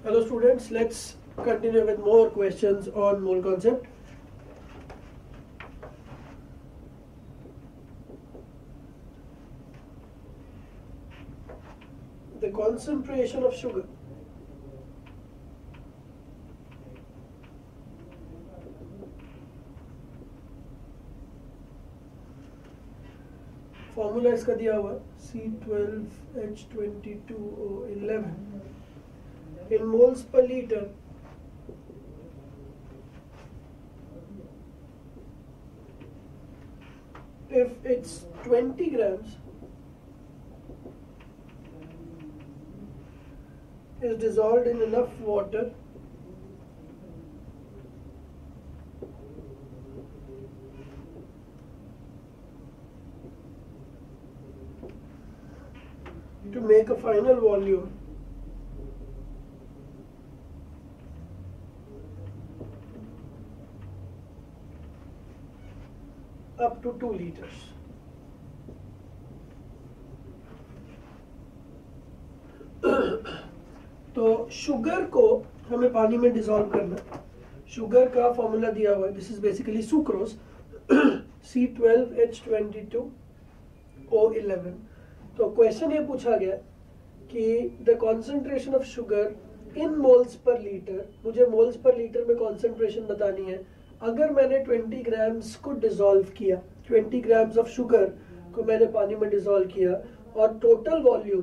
Hello students, let's continue with more questions on mole concept. The concentration of sugar formula इसका दिया हुआ C12H22O11 in moles per liter. If it's 20 grams is dissolved in enough water to make a final volume up to 2 liters. तो sugar को हमें पानी में dissolve करना है. शुगर का फॉर्मूला दिया हुआ है. This is basically sucrose C12H22O11. तो क्वेश्चन ये पूछा गया कि the concentration of sugar in moles per litre. मुझे मोल्स पर लीटर में कॉन्सेंट्रेशन बतानी है. अगर मैंने 20 ग्राम्स को डिसॉल्व किया, 20 ग्राम्स ऑफ शुगर को मैंने पानी में डिसॉल्व किया और टोटल वॉल्यूम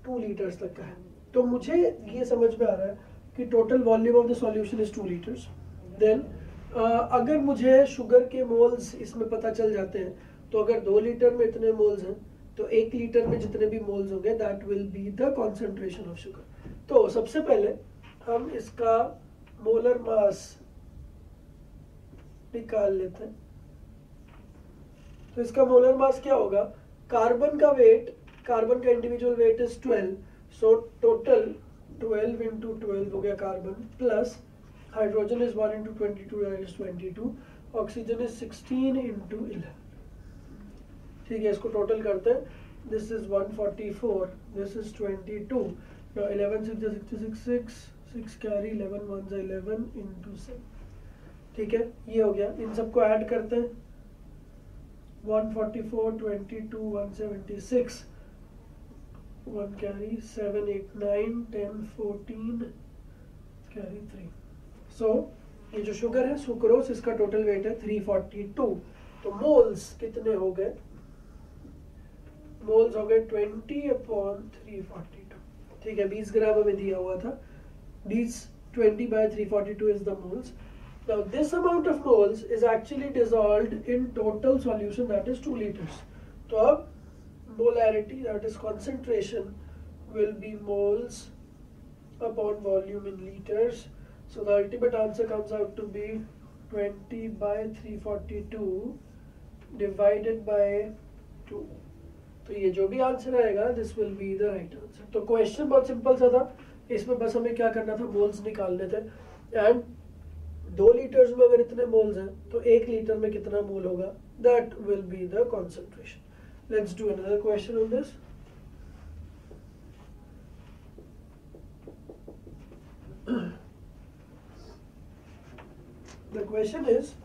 2 लीटर्स तक का है, तो मुझे ये समझ में आ रहा है कि total volume of the solution is 2 litres. Then अगर मुझे शुगर के मोल्स इसमें पता चल जाते हैं, तो अगर 2 लीटर में इतने मोल्स हैं तो 1 लीटर में जितने भी मोल्स होंगे that will be the concentration of sugar. तो सबसे पहले हम इसका मोलर मास निकाल लेते हैं. तो इसका मोलर मास क्या होगा? कार्बन का वेट, कार्बन का individual weight is 12, so total 12 into 12 हो गया carbon, plus hydrogen is 1 into 22 that is 22, oxygen is 16 into 11. ठीक है, इसको टोटल करते हैं. This is 144, this is 22. Now 11 6 66, 6 carry, 11 1 11 into 7. ठीक है, ये हो गया. इन सबको ऐड करते हैं. 144 22 176, 1 कैरी, 7 8 9 10 14 कैरी 3. सो ये जो शुगर है सुक्रोज, इसका टोटल वेट है 342. तो मोल्स कितने हो गए? मोल्स हो गए 20/342. ठीक है, 20 ग्राम हमें दिया हुआ था. 20/342 is the moles. Now this amount of moles is actually dissolved in total solution, that is 2 liters. तो अब molarity, that is concentration, will be moles upon volume in liters. So the ultimate answer comes out to be 20/342 divided by 2. तो ये जो भी answer आएगा this will be the right answer. तो question बहुत simple सा था. इसमें बस हमें क्या करना था, मोल्स निकालने थे. एंड 2 लीटर्स में अगर इतने मोल्स हैं तो 1 लीटर में कितना मोल होगा, that will be the concentration. Let's do another question on this. The question is,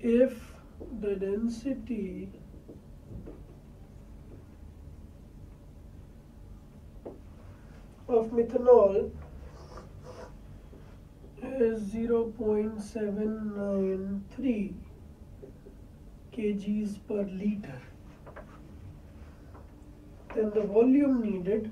if the density of methanol is 0.793 kgs per liter, then the volume needed,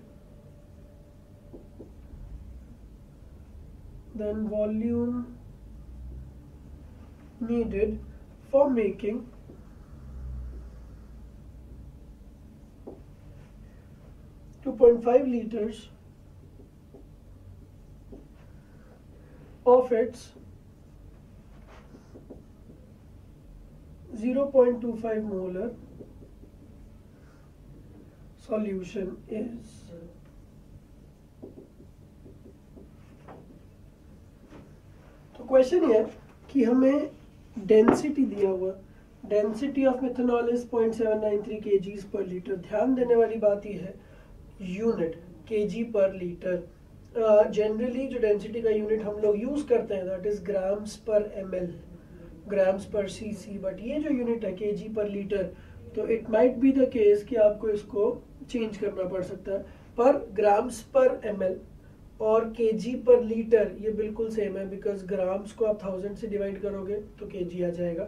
for making 2.5 liters of its 0.25 molar solution is. तो question ये है कि हमें density दिया हुआ, density of methanol is 0.793 kgs पर litre. ध्यान देने वाली बात ये है यूनिट. kg पर लीटर, जनरली जो डेंसिटी का यूनिट हम लोग यूज करते हैं दैट इज ग्राम्स पर ml, ग्राम्स पर cc, बट ये जो यूनिट है kg पर लीटर, तो it might be the case कि आपको इसको चेंज करना पड़ सकता है। पर ग्राम्स पर ml और kg पर लीटर ये बिल्कुल सेम है, बिकॉज ग्राम्स को आप 1000 से डिवाइड करोगे तो kg आ जाएगा,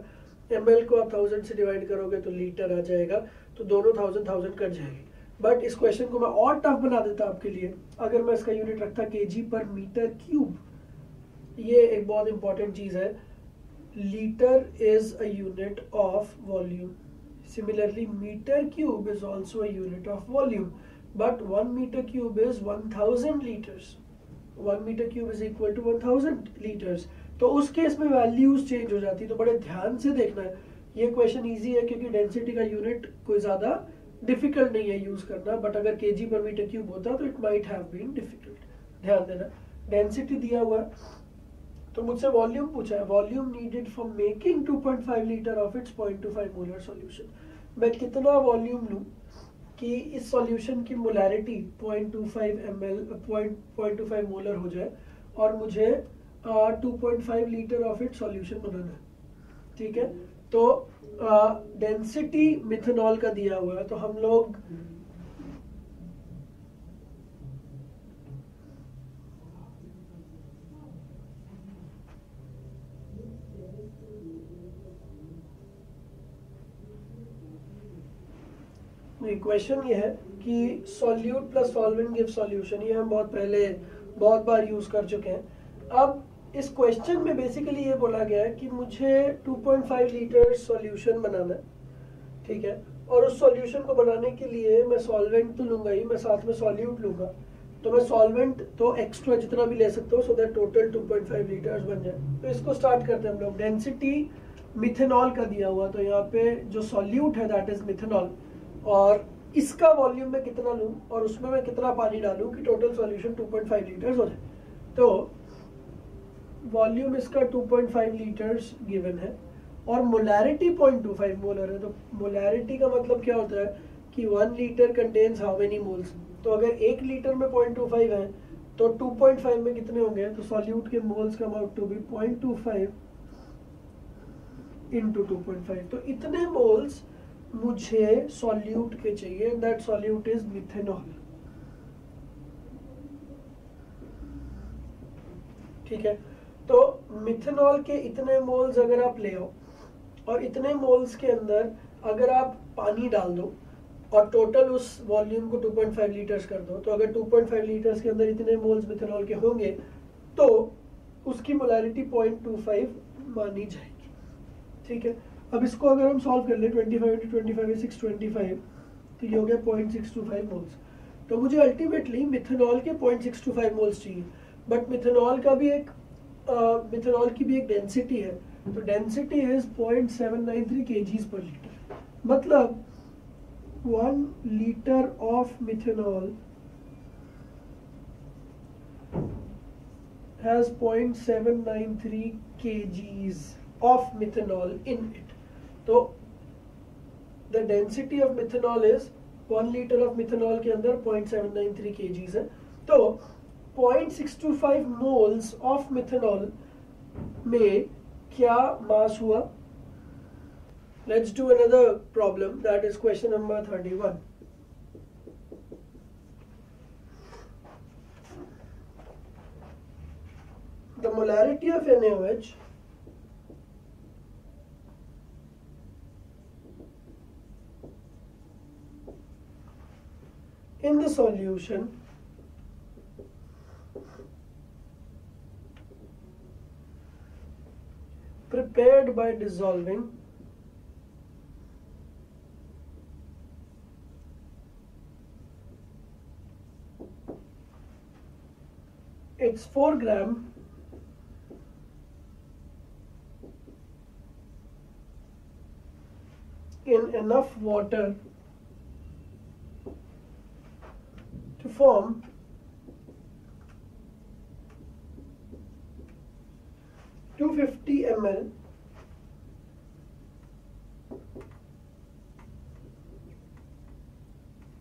ml को आप 1000 से डिवाइड करोगे तो लीटर आ जाएगा, तो दोनों 1000 कट जाएंगे। बट इस क्वेश्चन को मैं और टफ बना देता आपके लिए, अगर मैं इसका यूनिट रखता kg पर मीटर क्यूब। ये एक बहुत इंपॉर्टेंट चीज है, litre is a unit of volume, similarly metre cube is also a unit of volume, but 1 meter cube is 1000 liters, 1 meter cube is equal to 1000 liters। तो उस case में values change हो जाती है, तो बड़े ध्यान से देखना है। ये क्वेश्चन इजी है क्योंकि डेंसिटी का यूनिट कोई ज्यादा डिफिकल्ट नहीं है यूज करना, बट अगर केजी पर मीटर क्यूब होता तो it might have been difficult. ध्यान देना, डेंसिटी दिया हुआ है तो मुझसे वॉल्यूम पूछा है, volume needed for making 2.5 litre of its 0.25 molar solution. मैं कितना वॉल्यूम लूं कि इस सॉल्यूशन की मोलैरिटी 0.25 ml 0.25 मोलर हो जाए और मुझे 2.5 लीटर ऑफ इट सॉल्यूशन बनाना है, ठीक है। तो डेंसिटी मिथेनॉल का दिया हुआ है, तो हम लोग क्वेश्चन ये है कि solute plus solvent give solution, ये हम बहुत पहले बहुत बार यूज कर चुके हैं। अब इस क्वेश्चन में बेसिकली ये बोला गया है कि मुझे 2.5 लीटर सॉल्यूशन बनाना है, ठीक है, और उस सॉल्यूशन को बनाने के लिए मैं सॉल्वेंट तो लूंगा ही, मैं साथ में सॉल्यूट लूंगा, तो मैं सॉल्वेंट तो एक्स्ट्रा जितना भी ले सकता हूँ सो दैट टोटल 2.5 लीटर्स बन जाए। तो इसको स्टार्ट करते हैं हम लोग। डेंसिटी मिथेनॉल का दिया हुआ, तो यहाँ पे जो सॉल्यूट है दैट इज मिथेनॉल, और इसका वॉल्यूम मैं कितना लूं और उसमें मैं कितना पानी डालूं कि टोटल सॉल्यूशन 2.5 लीटर्स हो जाए। तो वॉल्यूम इसका 2.5 लीटर्स गिवन है और मोलैरिटी 0.25 मोलर है। तो मोलैरिटी का मतलब क्या होता है कि 1 litre contains how many moles. तो अगर 1 लीटर में 0.25 है तो 2.5 में कितने होंगे, तो सॉल्यूट के moles come out to be 0.25 into 2.5, तो इतने मोल्स मुझे सॉल्यूट के चाहिए, दैट सॉल्यूट इज मिथेनॉल, ठीक है। तो मिथेनॉल के इतने मोल्स अगर आप ले आओ और इतने मोल्स के अंदर अगर आप पानी डाल दो और टोटल उस वॉल्यूम को 2.5 लीटर्स कर दो, तो अगर 2.5 लीटर्स के अंदर इतने मोल्स मिथेनॉल के होंगे तो उसकी मोलैरिटी 0.25 मानी जाएगी, ठीक है। अब इसको अगर हम सॉल्व कर ले 25 into 25 is 625, तो ये हो गया 0.625 मोल्स। तो मुझे अल्टीमेटली मिथेनॉल के 0.625 मोल्स चाहिए, बट मिथेनॉल की भी एक डेंसिटी है, तो डेंसिटी इज 0.793 kgs पर लीटर, मतलब 1 litre of methanol has 0.793 kgs of methanol in it. तो the density of methanol is 1 liter of methanol के अंदर 0.793 kgs है। तो 0.625 moles of methanol में क्या मास हुआ। Let's do another problem, that is question number 31. The molarity of NaOH in the solution prepared by dissolving it's 4 gram in enough water to form 250 ml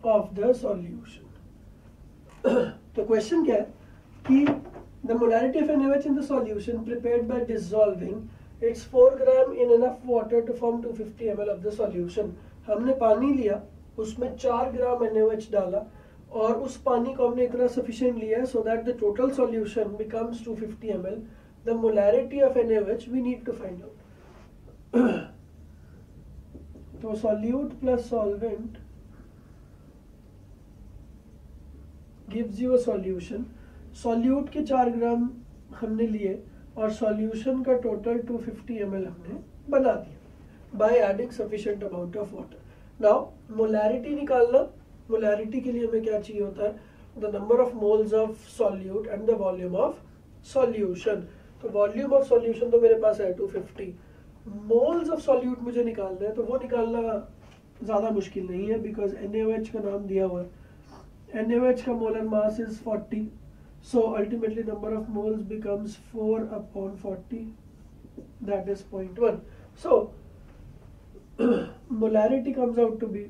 of the solution. तो question क्या है कि the molarity of NaOH in the solution prepared by dissolving its 4 gram in enough water to form 250 ml of the solution. हमने पानी लिया, उसमें 4 ग्राम NaOH डाला और उस पानी को हमने इतना सफिशिएंट लिया so that the total solution becomes 250 ml। The molarity of NaOH we need to find out. तो solute plus solvent gives you a solution. Solute के 4 ग्राम हमने लिए और सॉल्यूशन का टोटल 250 ml हमने बना दिया by adding sufficient amount of water. Now molarity निकालना, मोलैरिटी के लिए हमें क्या चाहिए होता है, the number of moles of solute and the volume of solution. तो वॉल्यूम ऑफ सॉल्यूशन तो मेरे पास है 250, मोल्स ऑफ सॉल्यूट मुझे निकालना है, तो वो निकालना ज़्यादा मुश्किल नहीं है बिकॉज NaOH का नाम दिया हुआ है। NaOH का molar mass is 40, so ultimately number of moles becomes 4 upon 40, that is 0.1. So molarity comes out to be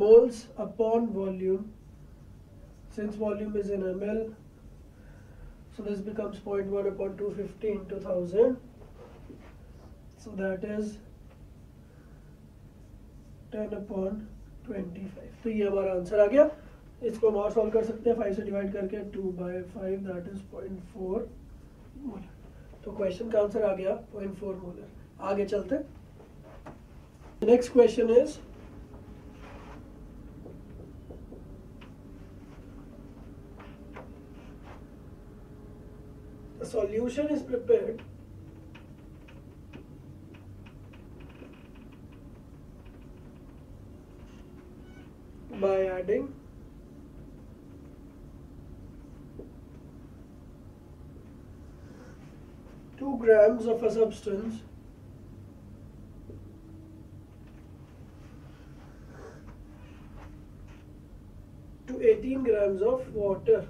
moles upon volume, since volume is in ml, so this becomes 0.1 upon 250 into 1000, so that is 10 upon 25। तो ये हमारा answer आ गया। इसको हम और solve कर सकते हैं 5 से डिवाइड करके, 2/5 दैट इज 0.4 मोलर। तो क्वेश्चन का आंसर आ गया 0.4 मोलर। आगे चलते हैं। Next question is the solution is prepared by adding 2 grams of a substance to 18 grams of water.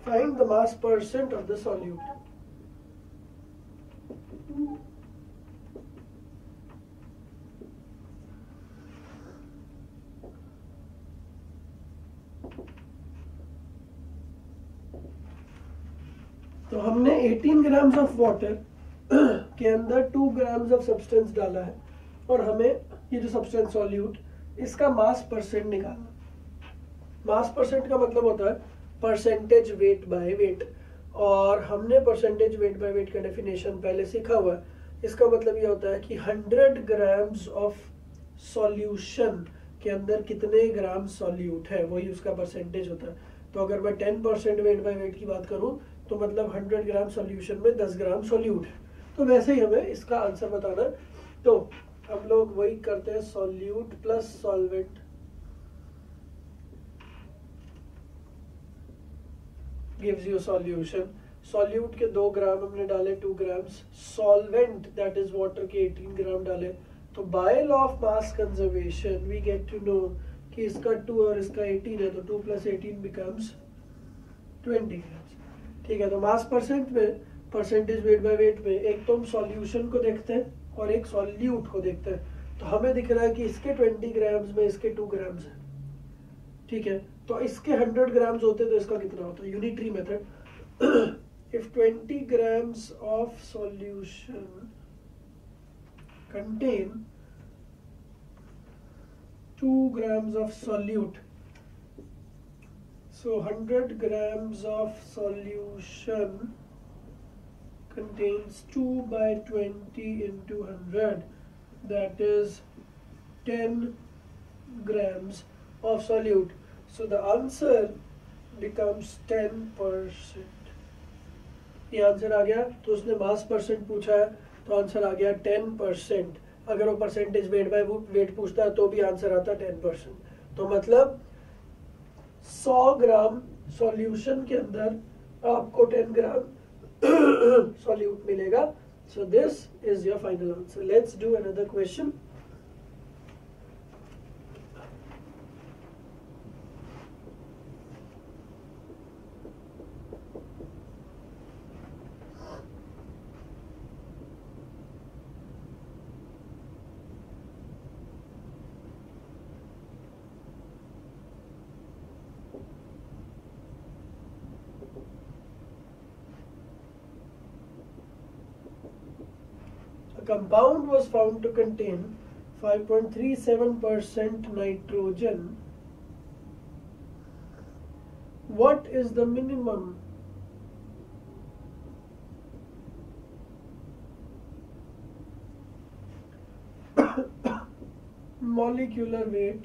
Find the mass percent of the solute. तो हमने 18 ग्राम्स ऑफ वाटर के अंदर 2 ग्राम्स ऑफ सब्सटेंस डाला है और हमें ये जो सब्सटेंस सॉल्यूट, इसका मास परसेंट निकालना। मास परसेंट का मतलब होता है परसेंटेज वेट बाय वेट, और हमने परसेंटेज वेट बाय वेट का डेफिनेशन पहले सीखा हुआ है। इसका मतलब ये होता है कि 100 ग्राम्स ऑफ सॉल्यूशन के अंदर कितने ग्राम सॉल्यूट है, वही उसका परसेंटेज होता है। तो अगर मैं 10% वेट बाय वेट की बात करूं तो मतलब 100 ग्राम सॉल्यूशन में 10 ग्राम सॉल्यूट है। तो वैसे ही हमें इसका आंसर बताना है। तो हम लोग वही करते हैं, solute plus solvent gives you solution. Solute के 2 ग्राम हमने डाले, 2 grams, solvent that is water के 18 ग्राम डाले। तो by law of mass conservation we get to know कि इसका 2 और इसका 18 है, तो 2 + 18 बिकम्स 20 ग्राम्स। ठीक है, तो मास परसेंट में, परसेंटेज वेट बाय वेट में, एक तो हम सॉल्यूशन को देखते हैं और एक सॉल्यूट को देखते हैं। तो हमें दिख रहा है कि इसके 20 ग्राम्स में इसके 2 ग्राम्स है। ठीक है, तो इसके 100 ग्राम्स होते तो इसका कितना होता? Unitary method. If 20 grams of solution contain 2 grams of solute, so 100 grams of solution contains 2/20 into 100, that is 10 grams of solute. So the answer becomes 10%. ये आंसर आ गया। तो उसने मास परसेंट पूछा है तो आंसर आ गया 10%। अगर वो परसेंटेज वेट बाय वेट पूछता है तो भी आंसर आता 10%। तो मतलब 100 ग्राम सॉल्यूशन के अंदर आपको 10 ग्राम सॉल्यूट मिलेगा। So this is your final answer. Let's do another question. compound was found to contain 5.37% nitrogen. What is the minimum molecular weight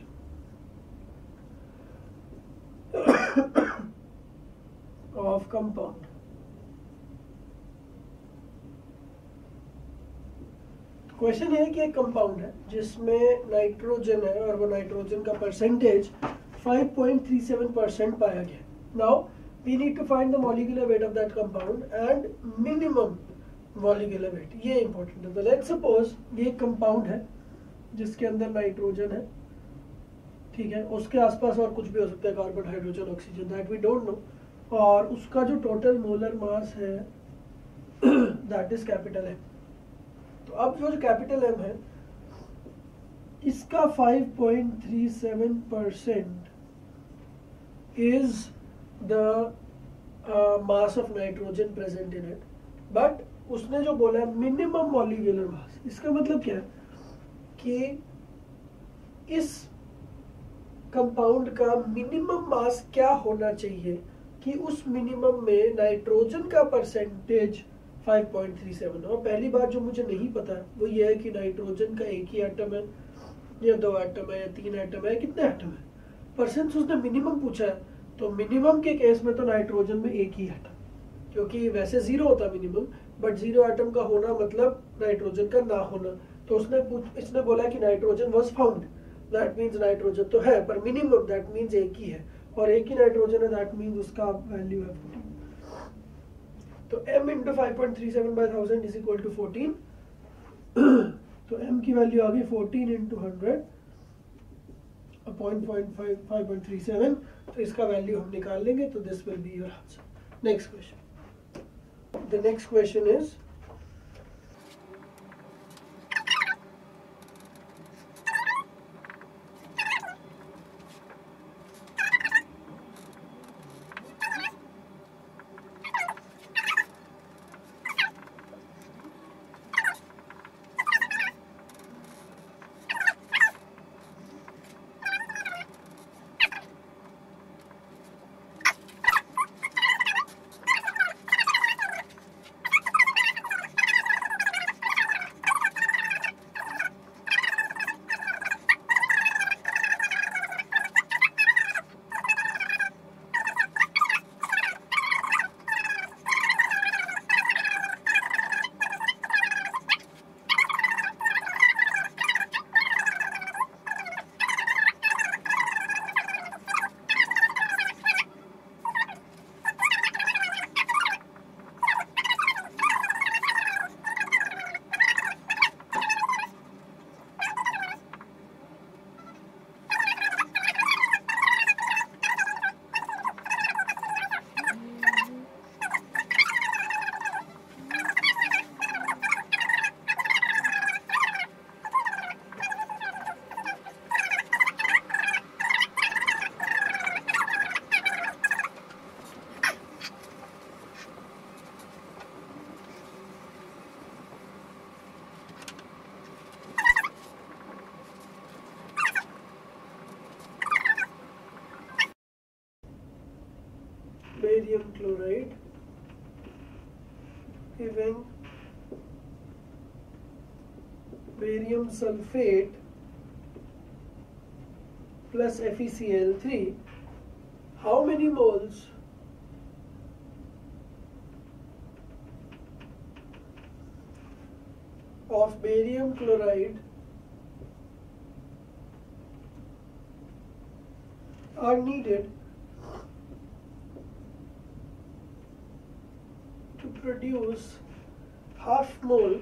of compound? Question है कि एक कंपाउंड है जिसमें नाइट्रोजन है और वो नाइट्रोजन का परसेंटेज 5.37% पाया गया. Now we need to find the molecular weight of that compound and minimum molecular weight. ये इंपॉर्टेंट है. तो लेट्स सपोज ये एक कंपाउंड है जिसके अंदर नाइट्रोजन है, ठीक है, उसके आसपास और कुछ भी हो सकता है, carbon, hydrogen, oxygen, that we don't know, और उसका जो टोटल मोलर मास है दैट इज कैपिटल एम. तो अब जो कैपिटल एम है इसका 5.37% is the mass of nitrogen present in it. But उसने जो बोला है मिनिमम मॉलिक्यूलर मास, इसका मतलब क्या है कि इस कंपाउंड का मिनिमम मास क्या होना चाहिए कि उस मिनिमम में नाइट्रोजन का परसेंटेज 5.37. और पहली बात जो मुझे नहीं पता है वो ये है कि नाइट्रोजन का एक ही एटम है या 2 एटम है या 3 एटम है, कितने एटम है. परसेंट उसने मिनिमम पूछा है, तो मिनिमम के केस में तो नाइट्रोजन में एक ही एटम, क्योंकि वैसे 0 होता मिनिमम, बट 0 एटम का होना मतलब नाइट्रोजन का ना होना. तो इसने बोला कि nitrogen was found, that means nitrogen तो है पर मिनिमम दैट मीन्स एक ही है, और एक ही नाइट्रोजन है दैट मीन्स उसका वैल्यू है 14. तो m into 5.37/1000 is equal to 14. तो m की वैल्यू आ गई 14 इंटू 100 अपॉन 5.37. तो इसका वैल्यू हम निकाल लेंगे. तो this will be your answer. Next question. The next question is barium chloride giving barium sulfate plus FeCl3, how many moles of barium chloride are needed to produce half mole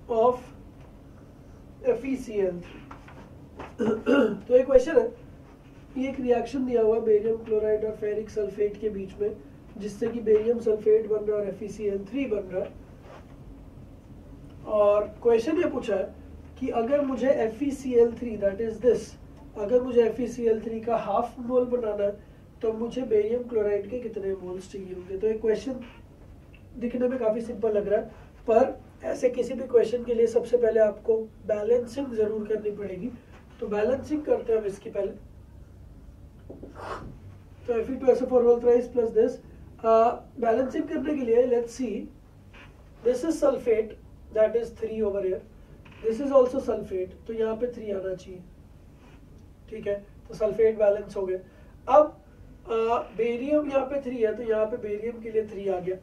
of FeCl3. तो एक question है, ये एक reaction दिया हुआ barium chloride और ferric sulphate के बीच में, जिससे कि बेरियम सल्फेट बन रहा है और FeCl3 बन रहा है. और क्वेश्चन ये पूछा है कि अगर मुझे FeCl3 दैट इज दिस, अगर मुझे FeCl3 का हाफ मोल बनाना है तो मुझे बेरियम क्लोराइड के कितने मोल्स चाहिए होंगे. तो एक क्वेश्चन दिखने में काफी सिंपल लग रहा है, पर ऐसे किसी भी क्वेश्चन के लिए सबसे पहले आपको बैलेंसिंग जरूर करनी पड़ेगी। तो बैलेंसिंग करते हैं हम इसकी पहले। तो Fe2SO4 whole thrice plus this, balancing करने के लिए let's see, this is sulphate that is 3 over here, this is also sulphate, तो यहाँ पे 3 आना चाहिए, ठीक है। तो सल्फेट बैलेंस हो गया। अब बेरियम यहाँ पे 3 है, तो यहाँ पे बेरियम के लिए 3 आ गया,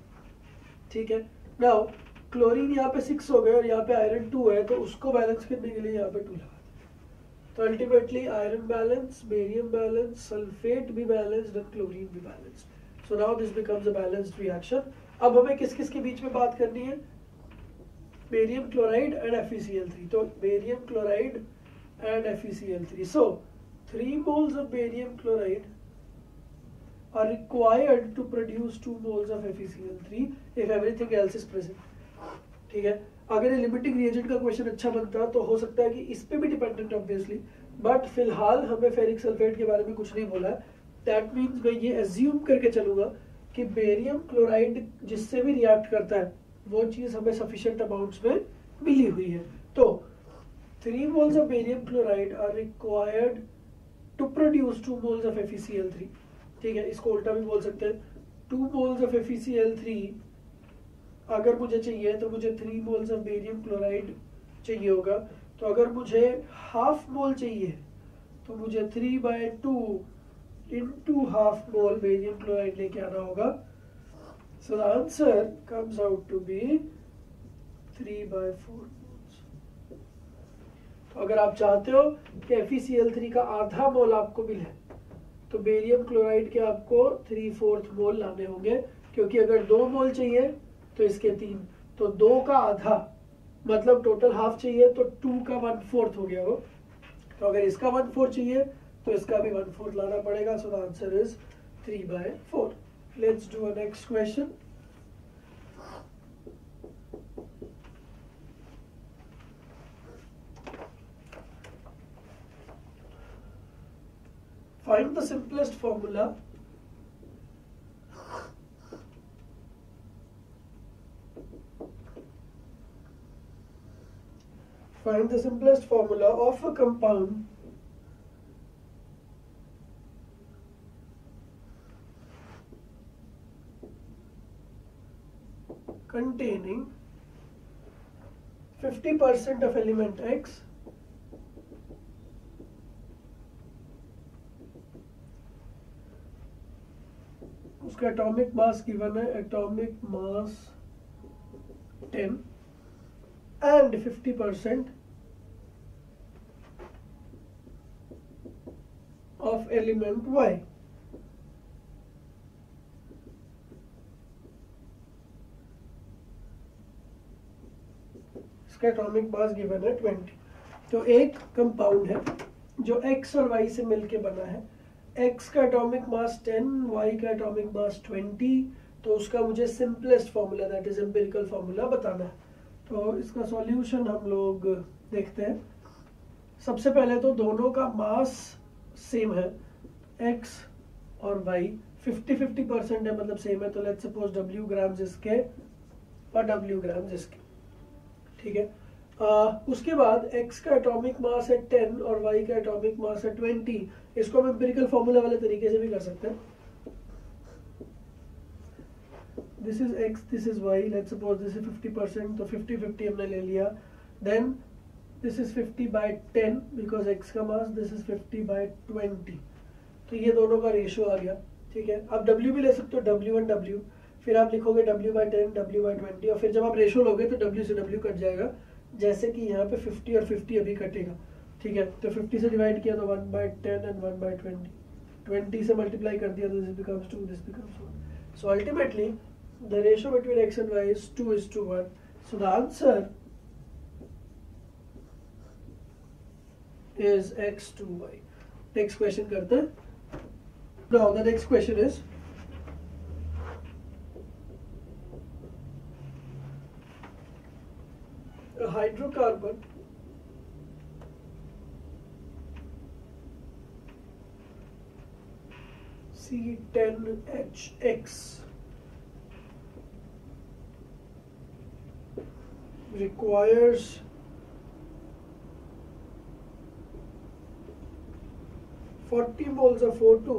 ठीक है। नाउ क्लोरीन यहाँ पे 6 हो गए और यहाँ पे आयरन 2 है, तो उसको बैलेंस करने के लिए यहाँ पे 2 लगा दें। तो ultimately iron balance, barium balance, sulphate भी बैलेंस्ड और क्लोरीन भी balanced. So now this becomes a balanced reaction. अब हमें किस किस के बीच में बात करनी है? Barium chloride and FeCl3। तो barium chloride and FeCl3। So 3 moles of barium chloride are required to produce 2 moles of FeCl3 if everything else is present, ठीक है। अगर ये लिमिटिंग रिएजेंट का क्वेश्चन अच्छा बनता तो हो सकता है कि इस पे भी डिपेंडेंट ऑब्वियसली, बट फिलहाल हमें फेरिक सल्फेट के बारे में कुछ नहीं बोला है। दैट मीन्स मैं ये एज्यूम करके चलूंगा कि बेरियम क्लोराइड जिससे भी रिएक्ट करता है वो चीज हमें सफिशिएंट अमाउंट्स में मिली हुई है। तो 3 moles of barium chloride are required to produce 2 moles of FeCl3, ठीक है। इसको उल्टा भी बोल सकते हैं, 2 moles of FeCl3 अगर मुझे चाहिए तो मुझे 3 moles of बेरियम क्लोराइड चाहिए होगा। तो अगर मुझे हाफ मोल चाहिए तो मुझे 3/2 into half mole barium chloride लेके आना होगा। So the answer comes out to be 3/4 moles। तो अगर आप चाहते हो कि FeCl3 का आधा मोल आपको मिले तो बेरियम क्लोराइड के आपको 3/4 मोल लाने होंगे, क्योंकि अगर 2 मोल चाहिए तो इसके 3, तो 2 का आधा मतलब टोटल हाफ चाहिए तो 2 का 1/4 हो गया वो। तो अगर इसका 1/4 चाहिए तो इसका भी 1/4 लाना पड़ेगा। सो the answer is 3/4। Let's do a next question. Find the simplest formula of a compound containing 50% of element X उसका एटॉमिक मास गिवन है, atomic mass 10 and 50% of element Y। इसका एटॉमिक मास गिवन है 20। तो एक compound है जो X और Y से मिलके बना है, X का एटॉमिक मास 10, Y का एटॉमिक मास 20, तो उसका मुझे simplest formula that is empirical formula बताना है। तो इसका सॉल्यूशन हम लोग देखते हैं। सबसे पहले तो दोनों का मास सेम है, X और Y 50-50% है, मतलब सेम है। तो लेट्स सपोज W ग्राम्स इसके और W ग्राम्स इसके, ठीक है। उसके बाद X का एटॉमिक मास है 10 और Y का एटॉमिक मास है 20। इसको हम एम्पिरिकल फॉर्मूला वाले तरीके से भी कर सकते हैं। This is X, this is Y, let's suppose this is 50%, तो 50-50 हमने ले लिया। Then this is 50/10 because X का मास, दिस इज 50/20, तो ये दोनों का रेशियो आ गया, ठीक है। आप W भी ले सकते हो, W and W, फिर आप लिखोगे W/10, W/20, और फिर जब आप रेशियो लोगे तो W से W कट जाएगा, जैसे कि यहाँ पे 50 और 50 अभी कटेगा, ठीक है। तो 50 से डिवाइड किया तो 1/10 एंड 1/20, 20 से मल्टीप्लाई कर दिया तो this becomes 2, this becomes 1। So ultimately the ratio between X and Y is 2:1। So the answer is X2Y। Next question करते हैं। Now the next question is hydrocarbon C10H6 requires (40 moles of O2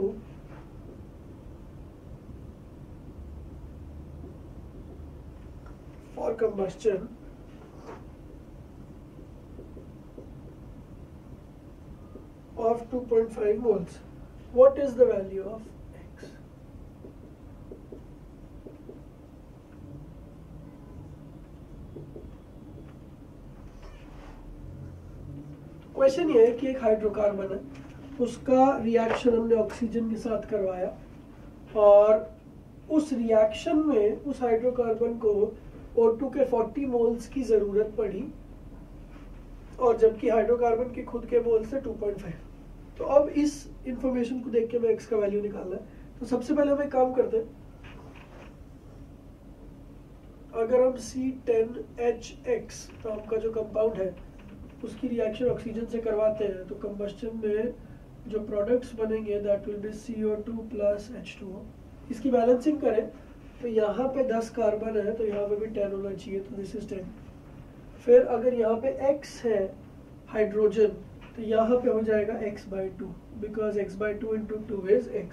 for combustion of 2.5 moles. What is the value of X? Question ये है कि एक hydrocarbon है, उसका reaction हमने oxygen के साथ करवाया और उस रिएक्शन में उस हाइड्रोकार्बन को O2 के 40 मोल्स की जरूरत पड़ी और जबकि हाइड्रोकार्बन के खुद के मोल्स से 2.5। तो अब इस इंफॉर्मेशन को देख के मैं X का वैल्यू निकालना है। तो सबसे पहले हम एक काम करते हैं, अगर हम C10H6 नाम का जो कंपाउंड है उसकी रिएक्शन ऑक्सीजन से करवाते हैं तो कंबस्शन में जो प्रोडक्ट्स बनेंगे that will be CO2 plus H2O। इसकी बैलेंसिंग करें तो यहाँ पे 10 कार्बन है तो यहाँ पे भी 10 होना चाहिए, तो दिस इज 10। फिर अगर यहाँ पे X है हाइड्रोजन तो यहाँ पे हो जाएगा X/2 because X/2 into 2 is X।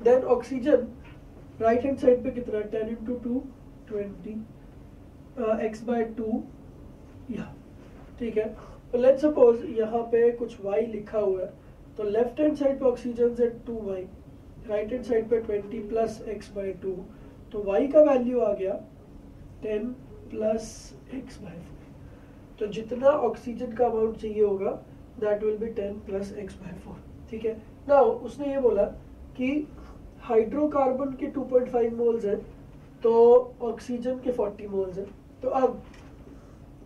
Then oxygen right hand side पे कितना, 10 इंटू 2 20, X/2 यहाँ, ठीक है। तो लेट्स सपोज यहाँ पे कुछ Y लिखा हुआ है तो लेफ्ट हैंड साइड पे ऑक्सीजन से 2Y, राइट हैंड साइड पे 20 प्लस X/2, तो Y का वैल्यू आ गया 10 प्लस X/4। तो जितना ऑक्सीजन का अमाउंट चाहिए होगा that will be 10 plus X/4, ठीक है। नाउ उसने ये बोला कि हाइड्रोकार्बन के 2.5 मोल्स हैं तो ऑक्सीजन के 40 मोल्स हैं। तो अब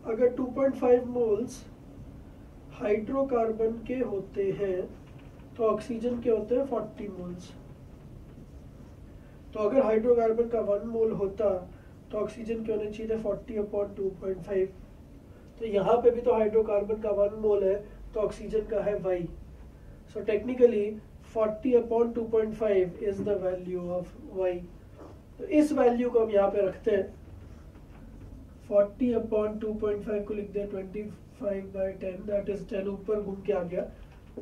अगर 2.5 मोल्स हाइड्रोकार्बन के होते हैं तो ऑक्सीजन के होते हैं 40 मोल्स। तो अगर हाइड्रोकार्बन का 1 मोल होता तो ऑक्सीजन के होने चाहिए थे 40/2.5। तो यहाँ पे भी तो हाइड्रोकार्बन का 1 मोल है तो ऑक्सीजन का है Y। So technically 40/2.5 is the value of Y। तो इस वैल्यू को हम यहाँ पे रखते हैं, 40/2.5 को लिख दें 25/10, दैट इज 10 ऊपर घूम के आ गया,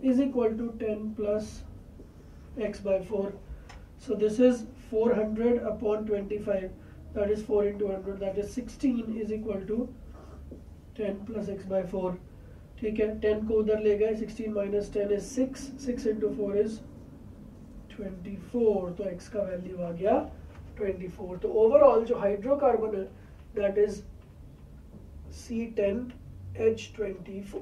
is equal to 10 plus X/4। So this is 400/25, that is 4 into 100, that is 16 is equal to 10 plus X/4, ठीक है। 10 को उधर ले गए, 16 minus 10 is 6, 6 into 4 is 24, तो X का वैल्यू आ गया 24। तो ओवरऑल जो हाइड्रोकार्बन है दैट इज C10H24।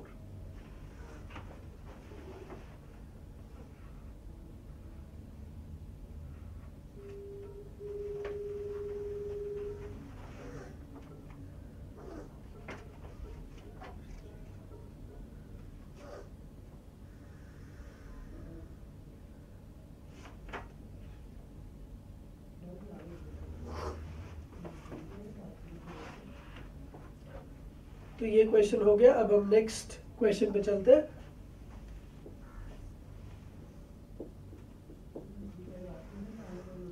तो ये क्वेश्चन हो गया। अब हम नेक्स्ट क्वेश्चन पे चलते हैं।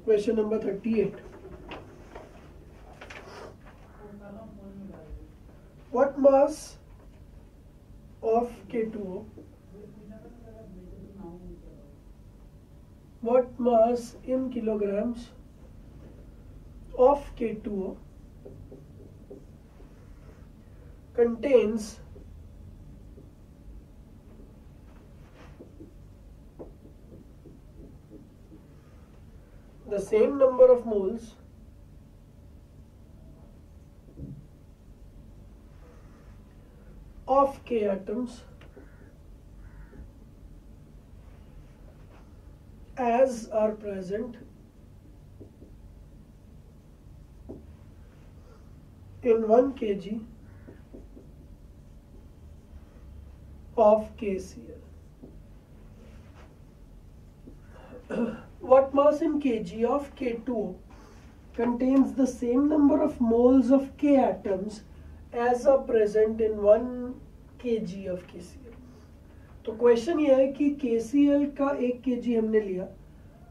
Question number 38। What mass of K2O? What mass in kilograms of K2O contains the same number of moles of K atoms as are present in 1 kg of KCl. What mass in kg of K2O contains the same number of moles of K atoms as are present in 1 kg of KCl? तो question ये है कि KCl का 1 kg हमने लिया,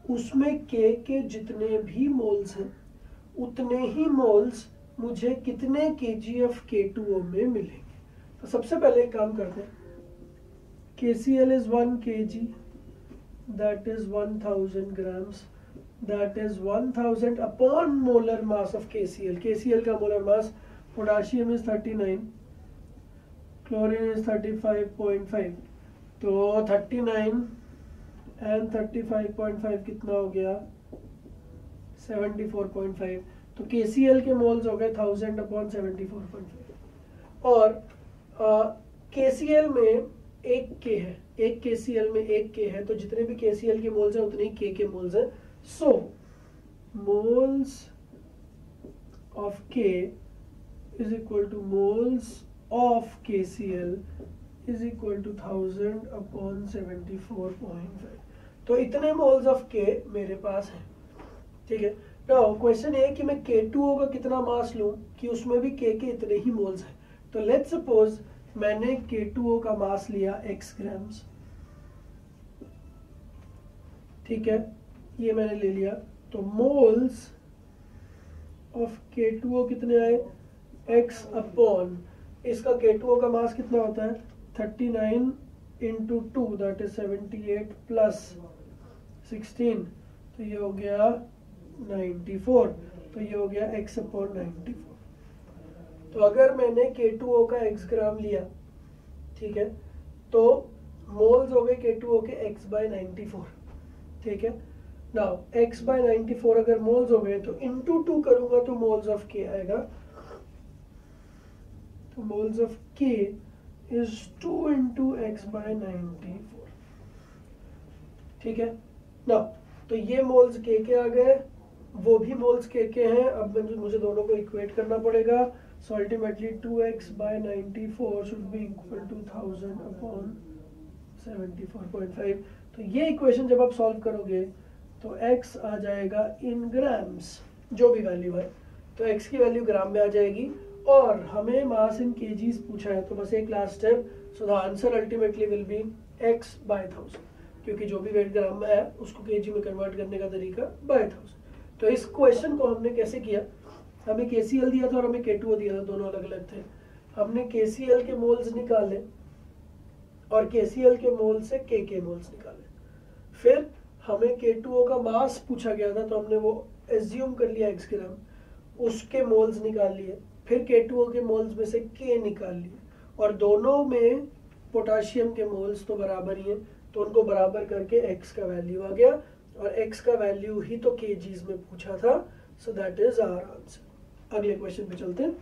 उसमें K के जितने भी मोल्स हैं उतने ही मोल्स मुझे कितने kgf K2O में मिलेंगे। तो सबसे पहले एक काम करते हैं, KCl is 1 kg, that is 1000 grams, that is 1000 upon molar mass of KCl। KCl का molar mass, potassium is 39, chlorine is 35.5, तो 39 and 35.5 कितना हो गया 74.5। तो KCl के मोल्स हो गए 1000 अपॉन 74.5। और KCl में एक K है, एक KCl में एक K है, तो जितने भी KCl के मोल्स हैं उतने ही K के मोल्स हैं। So moles of K is equal to moles of KCl is equal to 1000 upon 74.5। तो इतने मोल्स ऑफ K मेरे पास है, ठीक है। नाउ क्वेश्चन ये है कि मैं K2O का कितना मास लूं कि उसमें भी K के इतने ही मोल्स हैं। तो लेट्स सपोज मैंने K2O का मास लिया x ग्राम्स, ठीक है, ये मैंने ले लिया। तो मोल्स ऑफ K2O कितने आए x अपॉन, इसका K2O का मास कितना होता है 39 इंटू 2 दैट इज 78 प्लस 16, तो ये हो गया 94, तो ये हो गया x अपॉन 94। तो अगर मैंने K2O का x ग्राम लिया, ठीक है, तो मोल्स हो गए K2O के x बाय 94, ठीक है। नाउ x बाय 94 अगर मोल्स हो गए तो इंटू 2 करूंगा तो मोल्स ऑफ K आएगा। तो moles of K is 2 into x by 94, ठीक है। नाउ तो ये मोल्स K के आ गए, वो भी मोल्स K के हैं। अब मुझे दोनों को इक्वेट करना पड़ेगा। So ultimately 2x by 94 should be equal to 1000 upon 74.5। तो ये इक्वेशन जब आप सॉल्व करोगे तो x आ जाएगा इन ग्राम्स, जो भी वैल्यू है, तो x की वैल्यू ग्राम में आ जाएगी। और हमें मास इन केजीज पूछा है, तो बस एक last step. So the answer ultimately will be x by 1000, क्योंकि जो भी वेट ग्राम में है उसको केजी में कन्वर्ट करने का तरीका बाय 1000। तो इस क्वेश्चन को हमने कैसे किया, हमें KCl दिया था और हमें K2O दिया था, दोनों अलग अलग थे। हमने KCl के मोल्स निकाले और KCl के मोल से K के मोल्स निकाले। फिर हमें K2O का मास पूछा गया था, तो हमने वो एज्यूम कर लिया x ग्राम, उसके मोल्स निकाल लिए। फिर K2O के मोल्स में से K निकाल लिए, और दोनों में पोटाशियम के मोल्स तो बराबर ही हैं, तो उनको बराबर करके x का वैल्यू आ गया, और x का वैल्यू ही तो kgs में पूछा था। So that is our answer. अगले क्वेश्चन पे चलते हैं।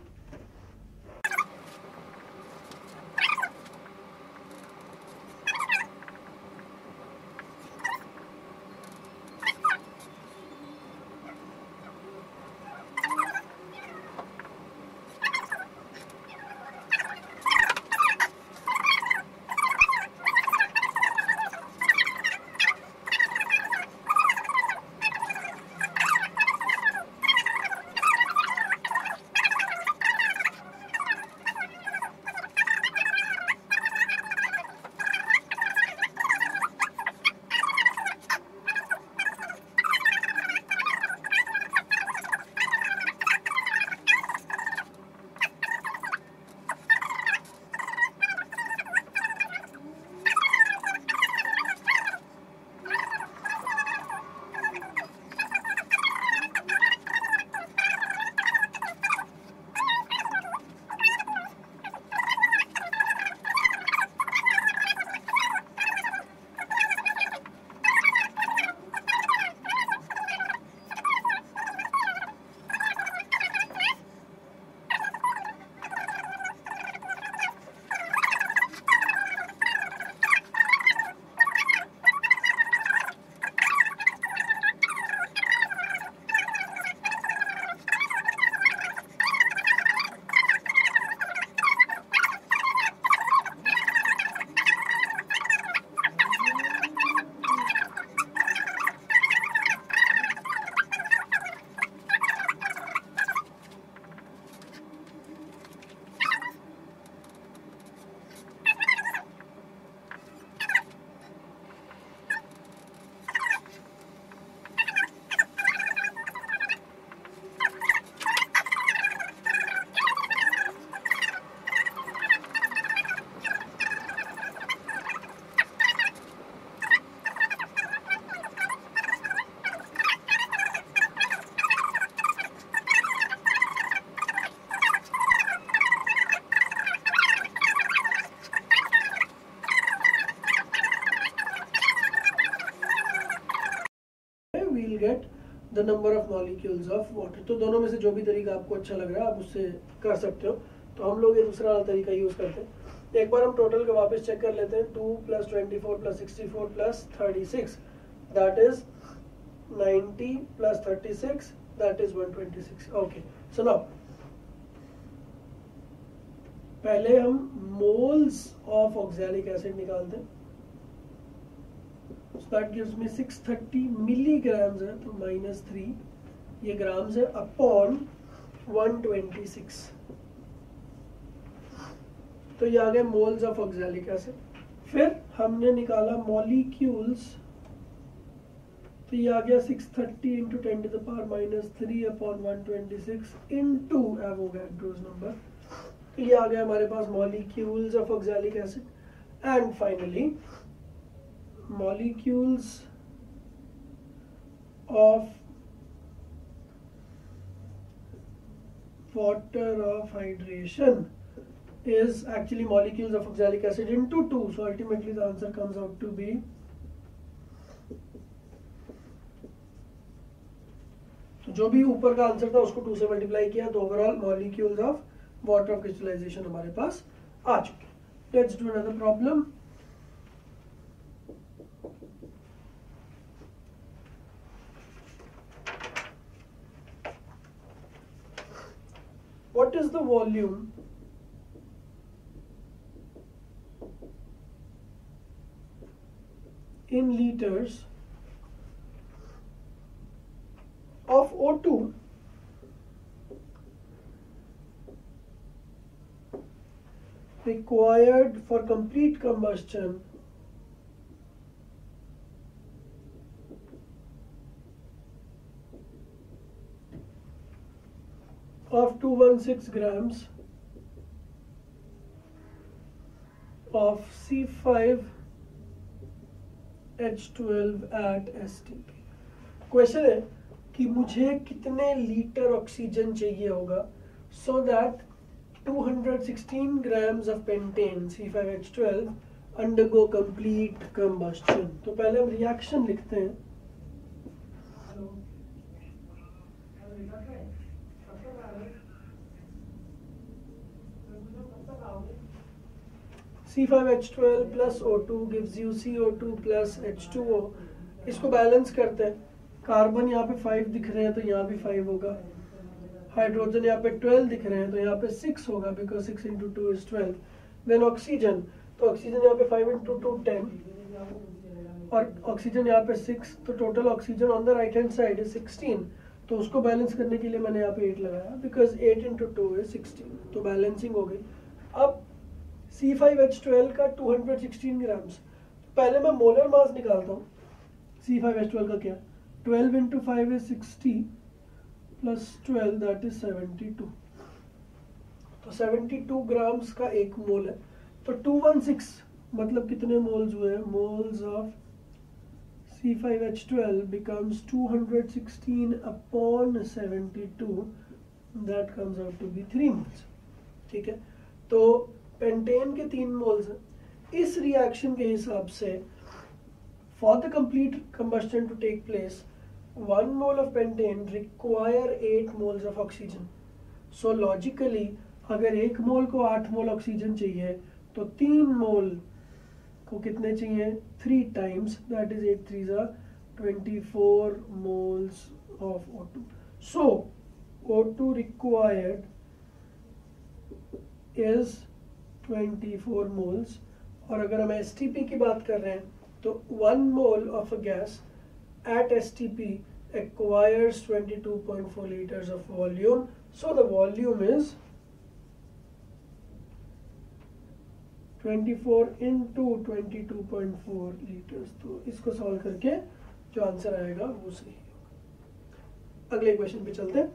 Will get the number of molecules of water. तो दोनों में से जो भी तरीका आपको अच्छा लग रहा है आप उससे कर सकते हो। तो हम लोग ये दूसरा वाला तरीका यूज करते हैं। एक बार हम टोटल को वापस चेक कर लेते हैं। 2 + 24 + 64 + 36 that is 90 + 36 that is 126। Okay, so now पहले हम मोल्स ऑफ ऑक्सैलिक एसिड निकालते हैं। So that gives me 630 milligrams है, तो -3 ये ग्राम्स है अपॉन 126। तो ये आ गए मोल्स ऑफ ऑक्सैलिक एसिड। फिर हमने निकाला मॉलिक्यूल्स, तो ये आ गया 630 × 10⁻³ अपॉन 126 इनटू एवोगैड्रोस नंबर। तो ये आ गया हमारे पास molecules of oxalic acid. And finally molecules of water of hydration is actually molecules of oxalic acid into 2, so ultimately the answer comes out to be तो जो भी ऊपर का आंसर था उसको 2 से मल्टीप्लाई किया तो overall molecules of water of crystallisation हमारे पास आ चुके। Let's do another problem. What is the volume in liters of O2 required for complete combustion of 216 grams of C5H12 at STP। Question है कि मुझे कितने लीटर ऑक्सीजन चाहिए होगा so that 216 grams of pentane C5H12 undergo complete combustion। तो पहले हम reaction लिखते हैं। C5H12 plus O2 gives you CO2 plus H2O। इसको बैलेंस करते हैं। कार्बन यहाँ पे 5 दिख रहे हैं तो यहाँ भी 5 होगा। हाइड्रोजन यहाँ पे 12 दिख रहे हैं तो यहाँ पे 6 होगा बिकॉज 6 × 2 is 12। देन ऑक्सीजन, तो ऑक्सीजन यहाँ पे 5 × 2 10 और ऑक्सीजन यहाँ पे 6, तो total oxygen on the right hand side is 16। तो उसको बैलेंस करने के लिए मैंने यहाँ पे 8 लगाया बिकॉज 8 × 2 is 16, तो बैलेंसिंग हो गई। अब C5H12 का 216 ग्राम्स, पहले मैं मोलर मास निकालता हूँ। C5H12 का क्या, 12 × 5 is 60 plus 12 that is 72। तो 72 ग्राम्स का 1 मोल है। तो 216 मतलब कितने मोल्स हुए? Moles of C5H12 becomes 216 upon 72, that comes out to be 3 moles। ठीक है, तो पेंटेन के 3 मोल्स हैं। इस रिएक्शन के हिसाब से for the complete combustion to take place 1 mole of pentane require 8 moles of oxygen. So logically अगर 1 मोल को 8 मोल ऑक्सीजन चाहिए तो 3 मोल को कितने चाहिए? 3 times, that is 8 3 24 moles of O2। So O2 required is 24 moles. और अगर हम STP की बात कर रहे हैं तो 1 mole of a gas at STP acquires 22.4 liters of volume, so the volume is 24 into 22.4 liters। तो इसको सॉल्व करके जो आंसर आएगा वो सही होगा। अगले क्वेश्चन पे चलते हैं।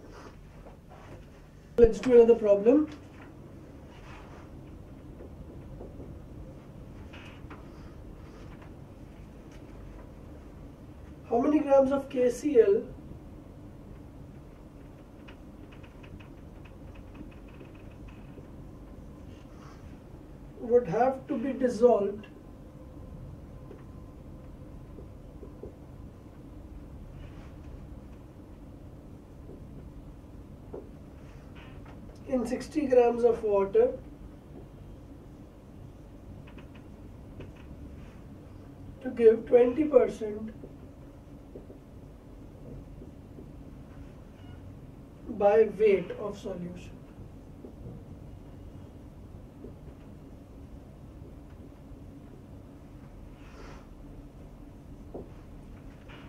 Let's do another problem। How many grams of KCl would have to be dissolved in 60 grams of water to give 20% by weight of solution.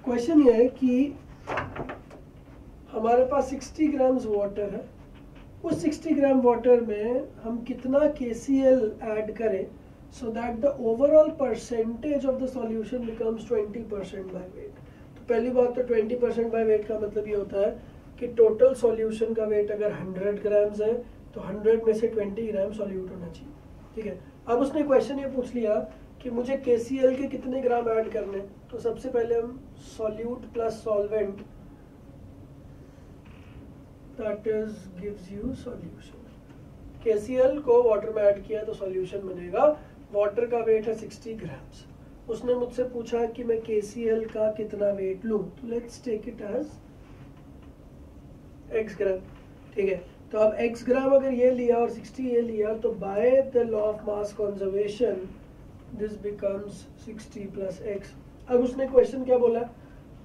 Question ये है कि हमारे पास 60 ग्राम्स वाटर है, उस 60 ग्राम वाटर में हम कितना KCl ऐड करें so that the overall percentage of the solution becomes 20% by weight. तो पहली बात तो 20% by weight का मतलब ये होता है कि टोटल सॉल्यूशन का वेट अगर 100 ग्राम्स है तो 100 में से 20 ग्राम सॉल्यूट होना चाहिए, ठीक है। अब उसने क्वेश्चन ये पूछ लिया कि मुझे KCl के कितने ग्राम ऐड करने, तो सबसे पहले हम solute plus solvent that is gives you solution. KCl को वाटर में ऐड किया तो सॉल्यूशन बनेगा। वाटर का वेट है 60 ग्राम्स। उसने मुझसे पूछा कि मैं KCl का कितना वेट लूं, तो let's take it as x gram, ठीक है। तो अब x ग्राम अगर ये लिया और 60 ये लिया तो bye the law of mass conservation this becomes 60 plus x। अब उसने क्वेश्चन क्या बोला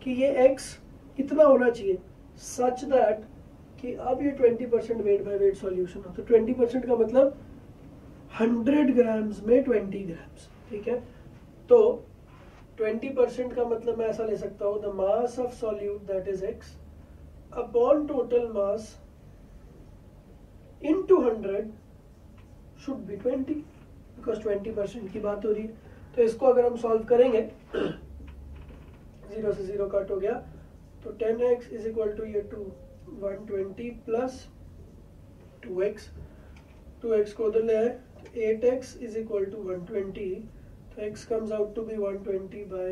कि ये x इतना होना चाहिए सच दैट कि अब ये 20% वेट बाय वेट सॉल्यूशन हो। तो 20% का मतलब 100 ग्राम्स में 20 ग्राम्स, ठीक है। तो 20% का मतलब मैं ऐसा ले सकता हूँ the mass of solute that is x upon total mass into 100 should be 20 because 20% की बात हो रही है। तो इसको अगर हम सॉल्व करेंगे 0 से 0 कट हो गया तो 10x इज इक्वल टू ये 120 प्लस 2x, 2x को उधर ले आए तो 8x इज इक्वल टू 120, तो x comes out to be 120 by